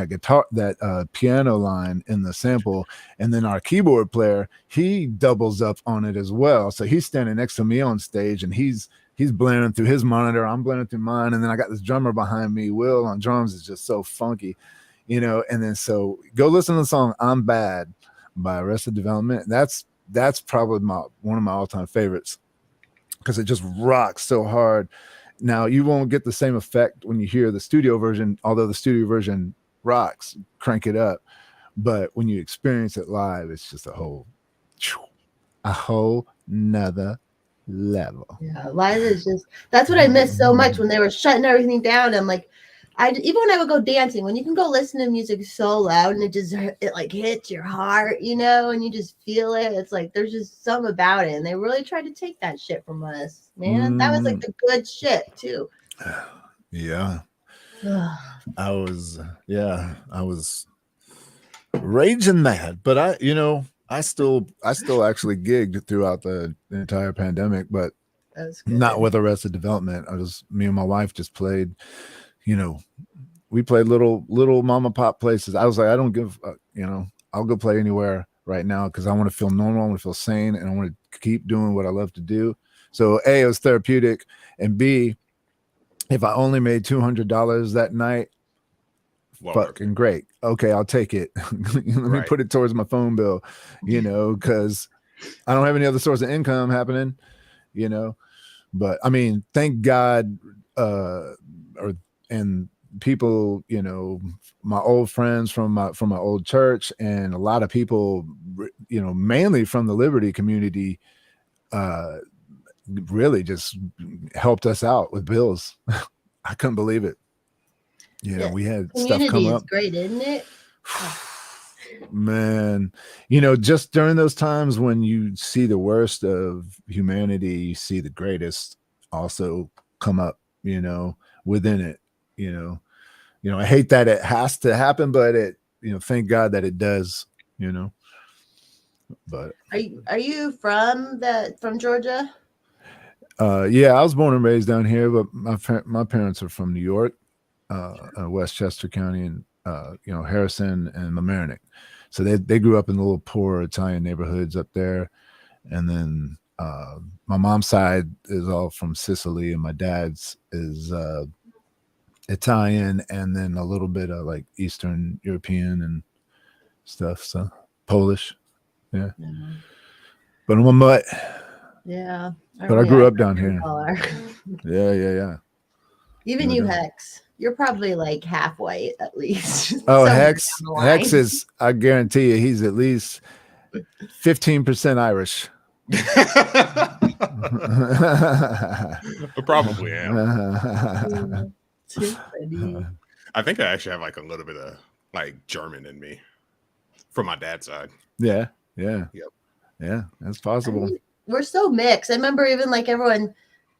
guitar, that piano line in the sample, and then our keyboard player, he doubles up on it as well. So he's standing next to me on stage, and he's blaring through his monitor, I'm blaring through mine, and then I got this drummer behind me, Will, on drums. Is just so funky, you know. And then so go listen to the song "I'm Bad" by Arrested Development. That's probably one of my all-time favorites, because it just rocks so hard. Now you won't get the same effect when you hear the studio version, although the studio version rocks, crank it up. But when you experience it live, it's just a whole nother level. Yeah, live is just, that's what I miss so much when they were shutting everything down. I'm like, even when I would go dancing, when you can go listen to music so loud and it like hits your heart, you know, and you just feel it. It's like there's just something about it, and they really tried to take that shit from us, man. That was like the good shit too. Yeah. I was raging mad, but I still actually gigged throughout the entire pandemic, but not with Arrested Development. Me and my wife just played, you know, we played little mom and pop places. I was like, I don't give, I'll go play anywhere right now because I want to feel normal, I want to feel sane, and I want to keep doing what I love to do. So A, it was therapeutic, and B, if I only made $200 that night, fucking great. Okay, I'll take it. Let me put it towards my phone bill, you know, because I don't have any other source of income happening, you know. But I mean, thank God, and people, you know, my old friends from my old church, and a lot of people, you know, mainly from the Liberty community, really just helped us out with bills. I couldn't believe it. You know, we had stuff come up. Is great, isn't it? Man, you know, just during those times when you see the worst of humanity, you see the greatest also come up, you know, within it, you know. I hate that it has to happen, but thank God that it does, you know. But are you from Georgia? Yeah, I was born and raised down here, but my parents are from New York, Westchester County, and Harrison and Mamaroneck. So they grew up in the little poor Italian neighborhoods up there. And then my mom's side is all from Sicily, and my dad's is Italian, and then a little bit of like Eastern European and stuff. So Polish. Yeah. But I'm a mutt. Yeah. But I grew up down here. Yeah. Even you, Hex. You're probably like half white at least. Oh, Hex is, I guarantee you, he's at least 15% Irish. Probably am. Too funny. I think I actually have like a little bit of like German in me from my dad's side. Yeah. Yep. Yeah, that's possible. I mean, we're so mixed. I remember even like everyone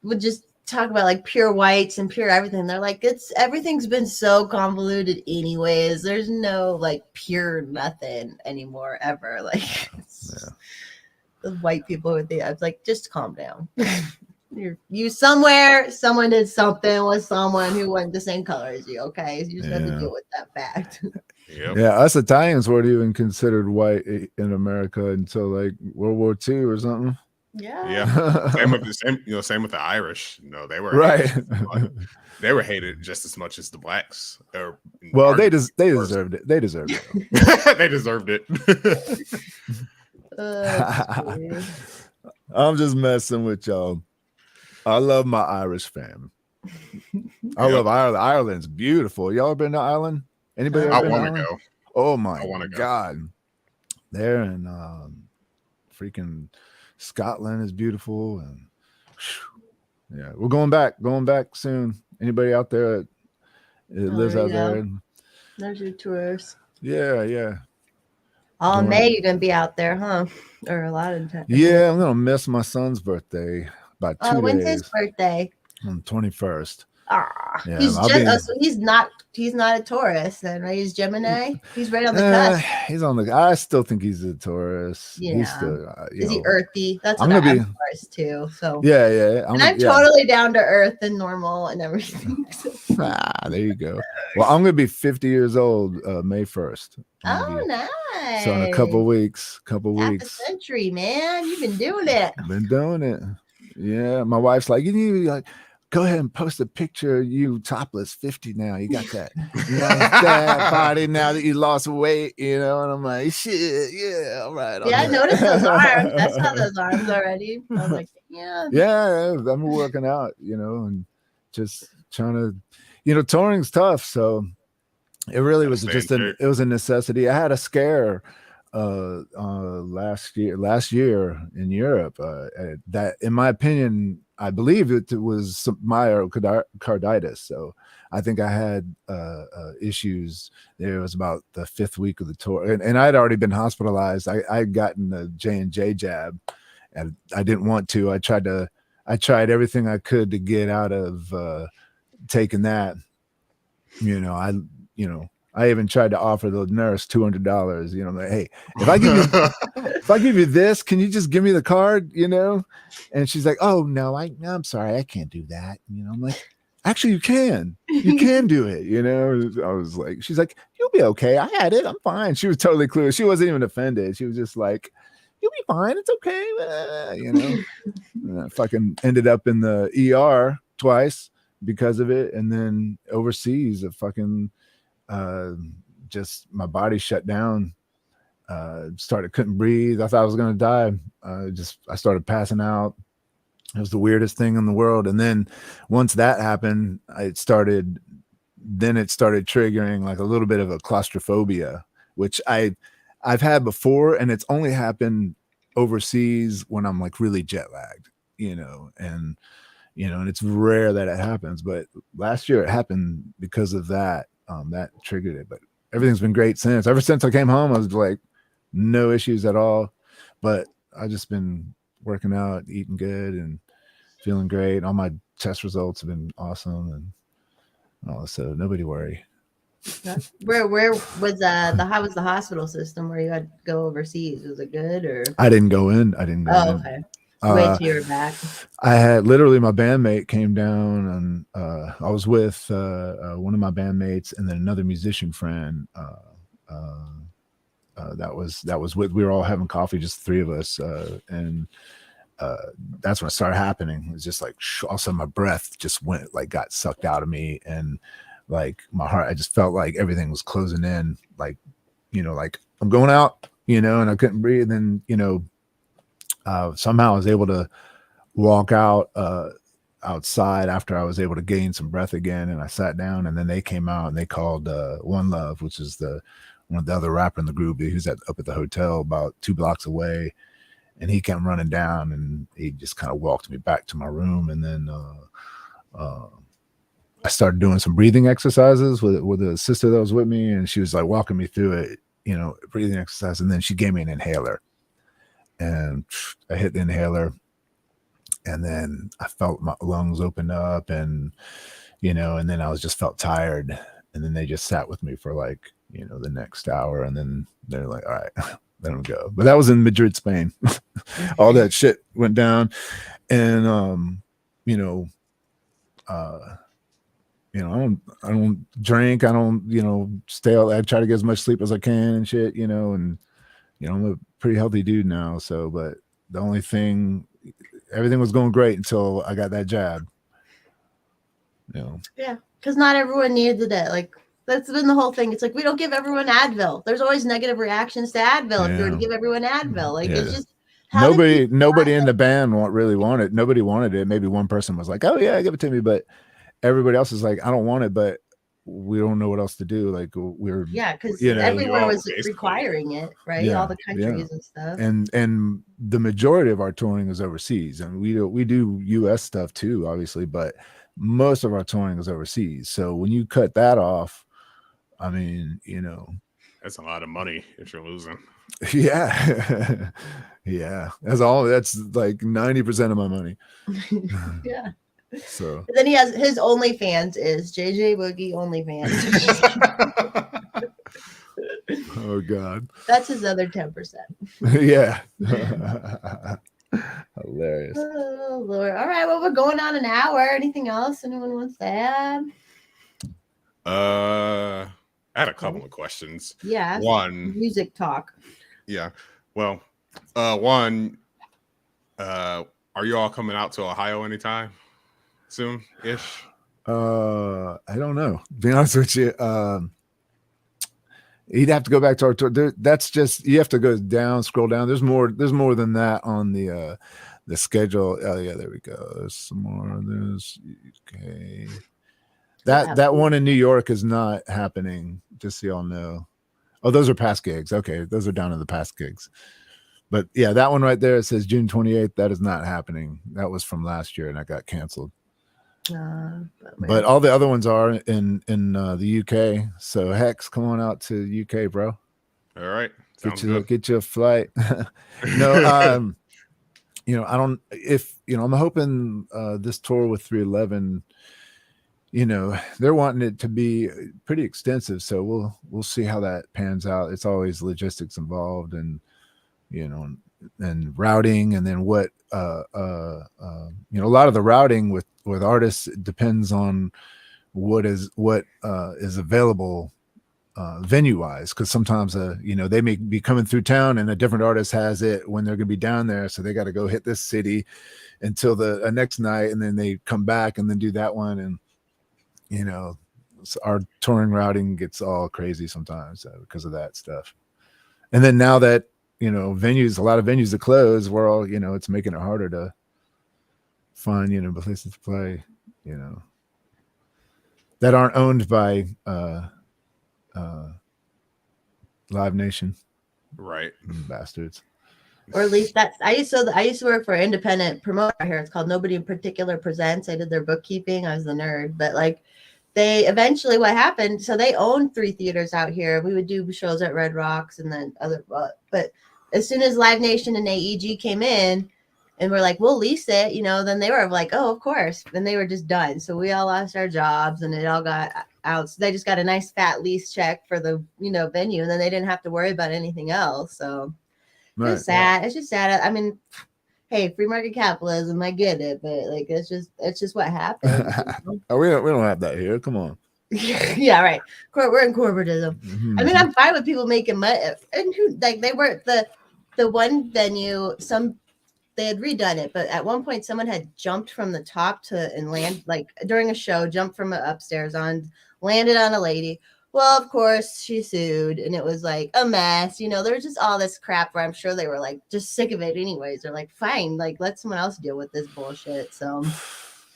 would just talk about like pure whites and pure everything. They're like, everything's been so convoluted anyways. There's no like pure nothing anymore ever. Like the white people with the, I was like, just calm down. you somewhere, someone did something with someone who wasn't the same color as you. Okay, so you just have to deal with that fact. Yep. Yeah, us Italians weren't even considered white in America until like World War II or something. Yeah. Same with the Irish. No, they were right. They were hated just as much as the blacks. Well, they deserved it. They deserved it. They deserved it. I'm just messing with y'all. I love my Irish fam. I love Ireland. Ireland's beautiful. Y'all been to Ireland? Anybody? I want to go. Oh my God! There in freaking Scotland is beautiful, and yeah, we're going back soon. Anybody out there that lives out there? There's your tours. Yeah. All May you're gonna be out there, huh? Or a lot of time. Yeah, I'm gonna miss my son's birthday by 2 days. When's his birthday? On the 21st. Yeah, he's not a Taurus then, right? He's Gemini. He's right on the cusp. He's on the. I still think he's a Taurus. Yeah. He's still, is he earthy? That's what I'm Taurus too. So yeah. I'm totally down to earth and normal and everything. There you go. Well, I'm gonna be 50 years old May 1st. Oh, nice. So in a couple weeks. Half a century, man. You've been doing it. Been doing it. Yeah. My wife's like, you need to like. Go ahead and post a picture of you topless 50 now. You got that, that body now that you lost weight, And I'm like, shit, yeah, all right. Yeah, I noticed those arms. I saw those arms already. I was like, yeah. Yeah, I'm working out, and just trying to, touring's tough. So it really was just it was a necessity. I had a scare last year in Europe that, in my opinion, I believe it was myocarditis. So I think I had issues there. It was about the 5th week of the tour. And I'd already been hospitalized. I'd gotten the J&J jab and I didn't want to. I tried everything I could to get out of taking that. I even tried to offer the nurse $200. Like, hey, if I give you this, can you just give me the card? And she's like, oh no, I'm sorry, I can't do that. I'm like, actually, you can do it. I was like, she's like, you'll be okay. I had it. I'm fine. She was totally clueless. She wasn't even offended. She was just like, you'll be fine. It's okay. And I fucking ended up in the ER twice because of it, and then overseas, just my body shut down, couldn't breathe. I thought I was going to die. I started passing out. It was the weirdest thing in the world. And then once that happened, it started triggering like a little bit of a claustrophobia, which I've had before. And it's only happened overseas when I'm like really jet lagged, and it's rare that it happens. But last year it happened because of that. That triggered it, but everything's been great since. Ever since I came home, I was like, no issues at all. But I just been working out, eating good, and feeling great. All my test results have been awesome, and all. So nobody worry. Where was how was the hospital system where you had to go overseas? Was it good or? I didn't go in. Okay. Wait till you're back. I had literally my bandmate came down, and I was with one of my bandmates and then another musician friend, that was with, we were all having coffee, just the three of us, and that's when it started happening. It was just like all of a sudden my breath just went, like got sucked out of me, and like my heart, I just felt like everything was closing in, like, you know, like I'm going out, you know, and I couldn't breathe. And, you know, somehow I was able to walk out outside after I was able to gain some breath again, and I sat down, and then they came out and they called One Love, which is one of the other rapper in the group. He was up at the hotel about 2 blocks away, and he came running down, and he just kind of walked me back to my room. And then I started doing some breathing exercises with a sister that was with me, and she was like walking me through it, you know, breathing exercise. And then she gave me an inhaler, and I hit the inhaler, and then I felt my lungs open up, and, you know, and then I just felt tired. And then they just sat with me for like, you know, the next hour, and then they're like, all right, let him go. But that was in Madrid, Spain. All that shit went down. And I don't drink. I don't, you know, I try to get as much sleep as I can and shit, you know, and, you know, I'm a pretty healthy dude now. So, but the only thing, everything was going great until I got that jab. You know. Yeah, because not everyone needed it. Like, that's been the whole thing. It's like, we don't give everyone Advil. There's always negative reactions to Advil. If you were to give everyone Advil, like, it's just nobody in the band really wanted. Nobody wanted it. Maybe one person was like, "Oh yeah, give it to me," but everybody else is like, "I don't want it," but we don't know what else to do. Like, we're because everyone was requiring it, right? Yeah, all the countries and stuff. And the majority of our touring is overseas, and we do US stuff too, obviously, but most of our touring is overseas. So when you cut that off, I mean, you know, that's a lot of money if you're losing. Yeah. Yeah. That's like 90% of my money. Yeah. So and then he has his OnlyFans is JJ Boogie OnlyFans. Oh God. That's his other 10%. Yeah. Hilarious. Oh Lord. All right. Well, we're going on an hour. Anything else anyone wants to add? I had a couple of questions. Yeah. One, music talk. Yeah. Well, one, are you all coming out to Ohio anytime soon-ish? I don't know. To be honest with you, you'd have to go back to our tour. That's just, you have to go down, scroll down. There's more than that on the schedule. Oh yeah, there we go. There's some more of this. Okay. That one in New York is not happening, just so y'all know. Oh, those are past gigs. Okay, those are down in the past gigs. But yeah, that one right there, it says June 28th. That is not happening. That was from last year, and that got canceled. But all the other ones are in the UK. So Hex, come on out to UK, bro. All right, get you a flight. No, you know, I don't. If you know, I'm hoping this tour with 311. You know, they're wanting it to be pretty extensive, so we'll see how that pans out. It's always logistics involved, and you know, and routing, and then what you know, a lot of the routing with artists depends on what is available venue wise, because sometimes you know, they may be coming through town and a different artist has it when they're going to be down there, so they got to go hit this city until the next night, and then they come back and then do that one. And you know, our touring routing gets all crazy sometimes because of that stuff. And then now that, you know, a lot of venues are closed, we're all, you know, it's making it harder to find, you know, places to play, you know, that aren't owned by Live Nation. Right. Bastards. Or at least I used to work for an independent promoter here. It's called Nobody in Particular Presents. I did their bookkeeping. I was the nerd, but like, they eventually, what happened, so they owned 3 theaters out here. We would do shows at Red Rocks and then other, but as soon as Live Nation and AEG came in and we're like, we'll lease it, you know, then they were like, oh, of course. Then they were just done. So we all lost our jobs and it all got out. So they just got a nice fat lease check for the, you know, venue, and then they didn't have to worry about anything else. So right, it's sad. Yeah. It's just sad. I mean, hey, free market capitalism, I get it, but like it's just what happened. Oh, we don't have that here. Come on. Yeah, right. We're in corporatism. I mean, I'm fine with people making money, and who like they were the one venue. They had redone it, but at one point someone had jumped from the top to and land like during a show, jumped from upstairs on, landed on a lady. Well, of course, she sued, and it was like a mess. You know, there's just all this crap where I'm sure they were like just sick of it, anyways. They're like, fine, like let someone else deal with this bullshit. So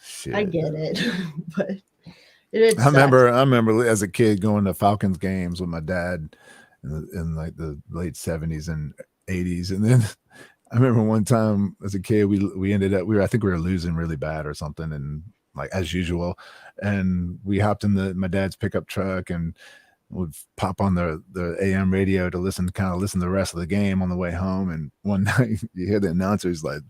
Shit. I get it, but I remember as a kid going to Falcons games with my dad in like the late 70s and 80s, and then I remember one time as a kid we ended up I think we were losing really bad or something, and like as usual, and we hopped in my dad's pickup truck and would pop on the AM radio to listen to the rest of the game on the way home. And one night you hear the announcer's like,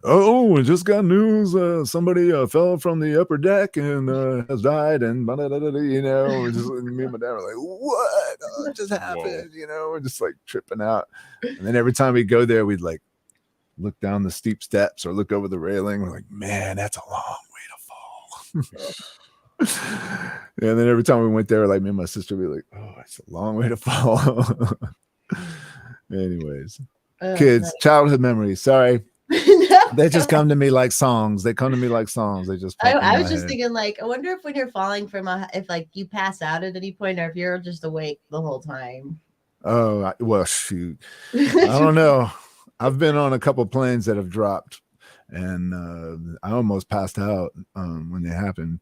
"Oh, we just got news. Somebody fell from the upper deck and has died." And you know, me and my dad were like, "What just happened?" You know, we're just like tripping out. And then every time we go there, we'd like look down the steep steps or look over the railing. We're like, "Man, that's a long way to fall." And then every time we went there, like me and my sister would be like, "Oh, it's a long way to fall." Anyways, kids, childhood memories. Sorry. They just come to me like songs. They just I was just thinking, like, I wonder if when you're falling from if like you pass out at any point, or if you're just awake the whole time. Oh, well, shoot. I don't know. I've been on a couple planes that have dropped, and I almost passed out when they happened.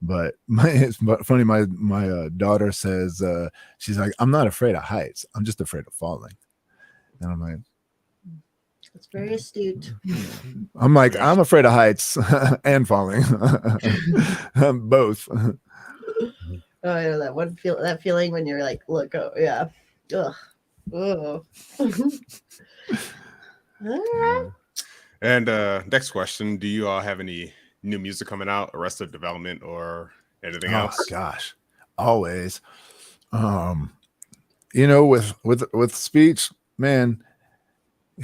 But it's funny. My daughter says she's like, "I'm not afraid of heights. I'm just afraid of falling." And I'm like, it's very astute. I'm like, I'm afraid of heights and falling. Both. Oh, I know that feeling when you're like, look, oh yeah. Ugh. Oh. And next question, do you all have any new music coming out, Arrested Development or anything else? Oh gosh, always. You know, with Speech, man,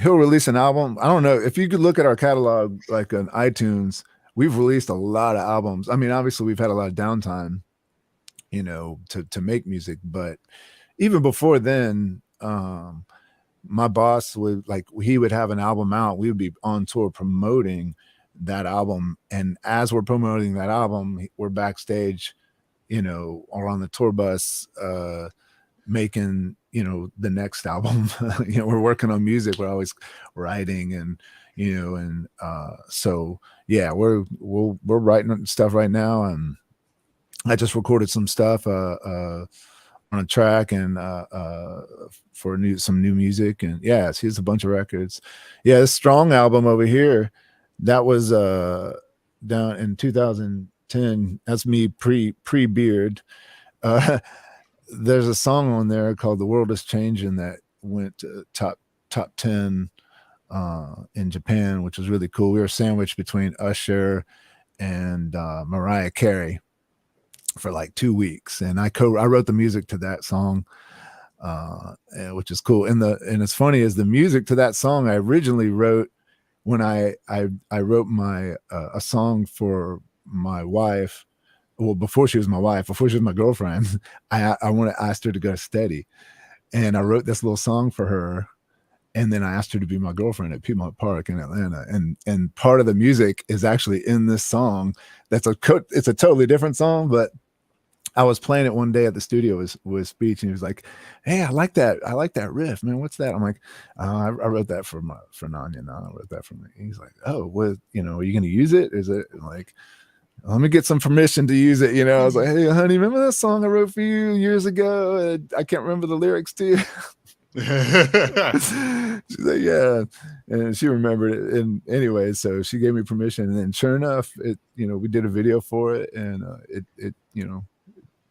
he'll release an album. I don't know if you could look at our catalog, like on iTunes, we've released a lot of albums. I mean, obviously we've had a lot of downtime, you know, to make music, but even before then, my boss he would have an album out. We would be on tour promoting that album. And as we're promoting that album, we're backstage, you know, or on the tour bus, making, you know, the next album. You know, we're working on music. We're always writing, and, you know, and so yeah, we're writing stuff right now. And I just recorded some stuff on a track and for some new music. And yeah, here's a bunch of records. Yeah, this Strong album over here, that was down in 2010. That's me pre-beard. There's a song on there called "The World Is Changing" that went to top 10 in Japan, which was really cool. We were sandwiched between Usher and Mariah Carey for like 2 weeks, and I wrote the music to that song, which is cool. And it's funny, is the music to that song I originally wrote when I wrote a song for my wife. Well, before she was my wife, before she was my girlfriend, I asked her to go steady, and I wrote this little song for her, and then I asked her to be my girlfriend at Piedmont Park in Atlanta, and part of the music is actually in this song. It's a totally different song, but I was playing it one day at the studio with Speech, and he was like, "Hey, I like that riff, man. What's that?" I'm like, I wrote that for Nanya. No, I wrote that for me." He's like, "Oh, well, you know, are you going to use it? Is it like, let me get some permission to use it?" You know, I was like, "Hey, honey, remember that song I wrote for you years ago? I can't remember the lyrics too." She's like, "Yeah," and she remembered it. And anyway, so she gave me permission, and then sure enough, we did a video for it, and it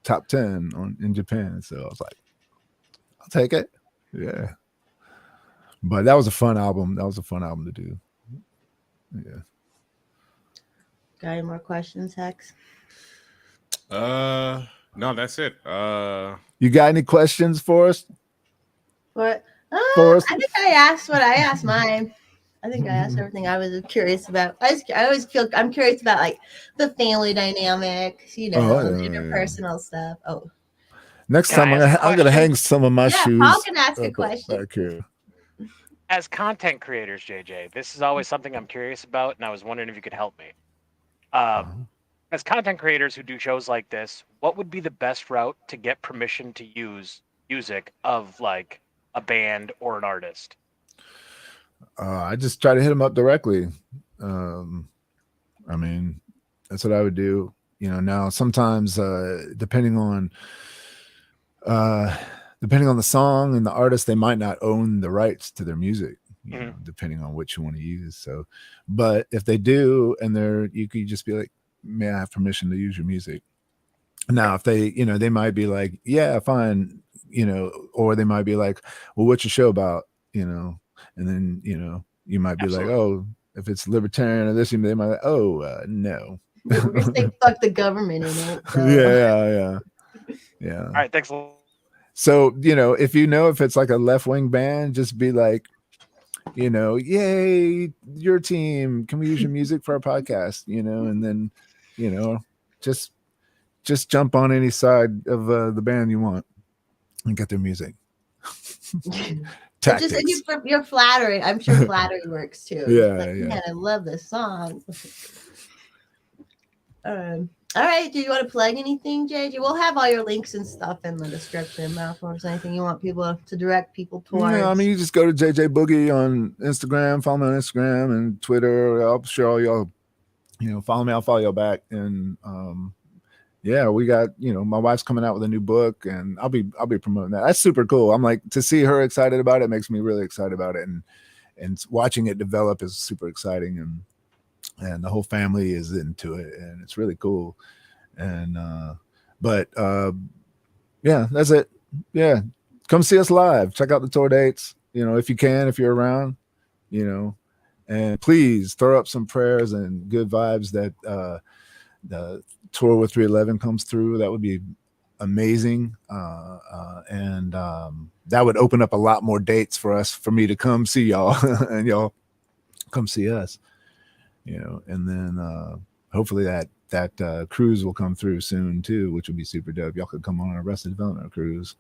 top 10 in Japan. So I was like, I'll take it. Yeah. But that was a fun album. That was a fun album to do. Yeah. Got any more questions, Hex? No, that's it. You got any questions for us? What? I think I asked what I asked mine. I think I asked everything I was curious about. I always feel I'm curious about like the family dynamics, interpersonal stuff. Oh, Next Can I time ask a I'm gonna question? hang some of my yeah, Paul shoes can ask a up question. back here. As content creators, JJ, this is always something I'm curious about, and I was wondering if you could help me. As content creators who do shows like this, what would be the best route to get permission to use music of like a band or an artist? I just try to hit them up directly. I mean, that's what I would do. Now sometimes depending on the song and the artist, they might not own the rights to their music, depending on what you want to use. So, but if they do, and you could just be like, may I have permission to use your music? Now, if they, they might be like, yeah, fine, or they might be like, well, what's your show about? And then, you might be like, oh, if it's libertarian or this, they might be like, oh, no. Yeah, we're gonna say fuck the government in it. So. Yeah. All right, thanks. So, if it's like a left-wing band, just be like, yay, your team, can we use your music for our podcast? And then, just jump on any side of the band you want and get their music. Tactics. You're flattering. I'm sure flattery works too. Yeah. Man, I love this song. All right. Do you want to plug anything, JJ? We'll have all your links and stuff in the description. If there's anything you want people to direct people towards. Yeah, I mean, you just go to JJ Boogie on Instagram, follow me on Instagram and Twitter. I'll share all y'all, follow me, I'll follow y'all back. And yeah, we got, my wife's coming out with a new book, and I'll be promoting that. That's super cool. I'm like, to see her excited about it makes me really excited about it, and watching it develop is super exciting, and the whole family is into it, and it's really cool. And yeah, that's it. Yeah, come see us live. Check out the tour dates, if you can, if you're around, and please throw up some prayers and good vibes that the tour with 311 comes through. That would be amazing, and that would open up a lot more dates for me to come see y'all and y'all come see us, and then hopefully that cruise will come through soon too, which would be super dope. Y'all could come on an Arrested Development cruise.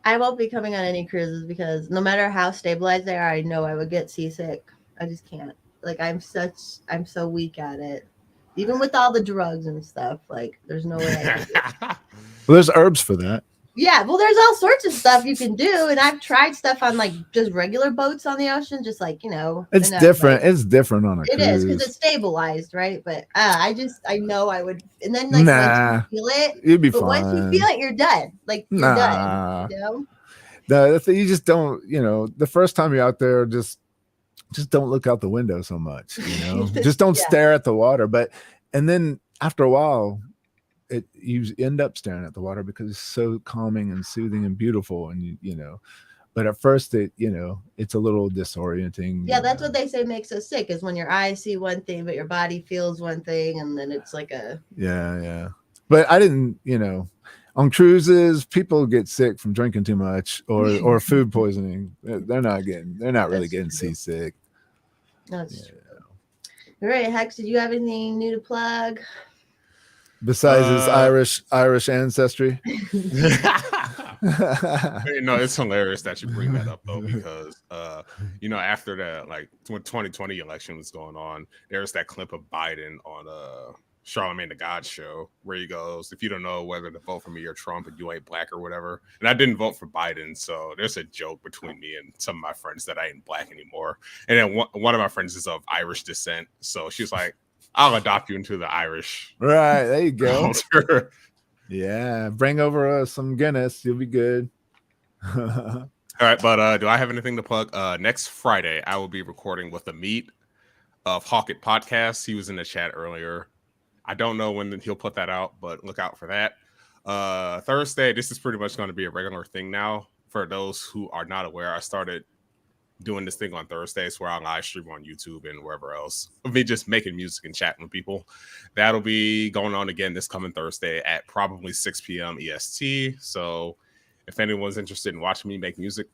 I won't be coming on any cruises because no matter how stabilized they are, I know I would get seasick. I just can't. Like I'm so weak at it. Even with all the drugs and stuff, like there's no way I can do it. Well, there's herbs for that. Yeah, well, there's all sorts of stuff you can do, and I've tried stuff on like just regular boats on the ocean, just like It's different. It's different on a cruise. It is because it's stabilized, right? But I know I would, and then like once you feel it, you'd be but fine. once you feel it, you're done. Like you're done. No, you just don't. The first time you're out there, just don't look out the window so much. Just don't stare at the water. And then after a while, you end up staring at the water because it's so calming and soothing and beautiful, and but at first it's a little disorienting. Yeah, that's what they say makes us sick, is when your eyes see one thing but your body feels one thing, and then it's like yeah. But I didn't, on cruises people get sick from drinking too much or food poisoning. They're not really getting seasick. That's true. All right, Hex, did you have anything new to plug? Besides his Irish ancestry? It's hilarious that you bring that up though, because after that, like when 2020 election was going on, there's that clip of Biden on Charlamagne the God show where he goes, if you don't know whether to vote for me or Trump and you ain't black or whatever. And I didn't vote for Biden, so there's a joke between me and some of my friends that I ain't black anymore. And then one of my friends is of Irish descent, so she's like, I'll adopt you into the Irish. Right, there you go. Culture. Yeah, bring over some Guinness. You'll be good. All right, but do I have anything to plug? Next Friday, I will be recording with the meat of Hawkett Podcast. He was in the chat earlier. I don't know when he'll put that out, but look out for that. Thursday, this is pretty much going to be a regular thing now. For those who are not aware, I started doing this thing on Thursdays where I live stream on YouTube and wherever else of me just making music and chatting with people. That'll be going on again this coming Thursday at probably 6 p.m. EST. So if anyone's interested in watching me make music,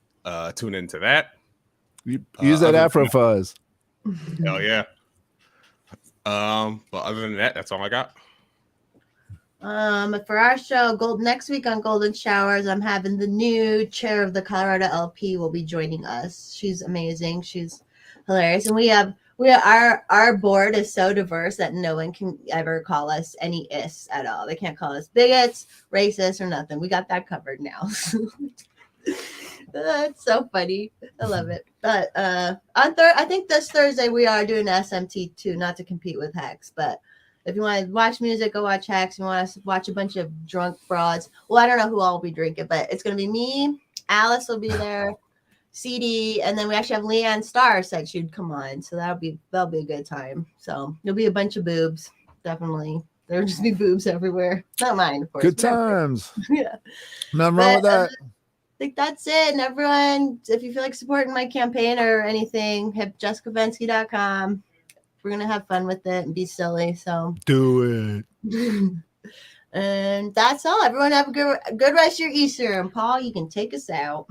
tune into that. Use that Afro Fuzz. Hell yeah. But other than that, that's all I got. For our show, next week on Golden Showers, I'm having the new chair of the Colorado LP will be joining us. She's amazing. She's hilarious, and our board is so diverse that no one can ever call us any ists at all. They can't call us bigots, racist, or nothing. We got that covered now. That's so funny. I love it. But I think this Thursday we are doing SMT too, not to compete with Hex, but if you want to watch music, go watch Hex. If you want to watch a bunch of drunk frauds, well, I don't know who all will be drinking, but it's going to be me. Alice will be there, CD, and then we actually have Leanne Starr said she'd come on, so that'll be a good time. So there'll be a bunch of boobs, definitely. There'll just be boobs everywhere. Not mine, of course. Good times. Yeah. Nothing wrong with that. I think that's it. And everyone, if you feel like supporting my campaign or anything, hit jessicavensky.com. We're going to have fun with it and be silly. So do it. And that's all. Everyone have a good rest of your Easter. And Paul, you can take us out.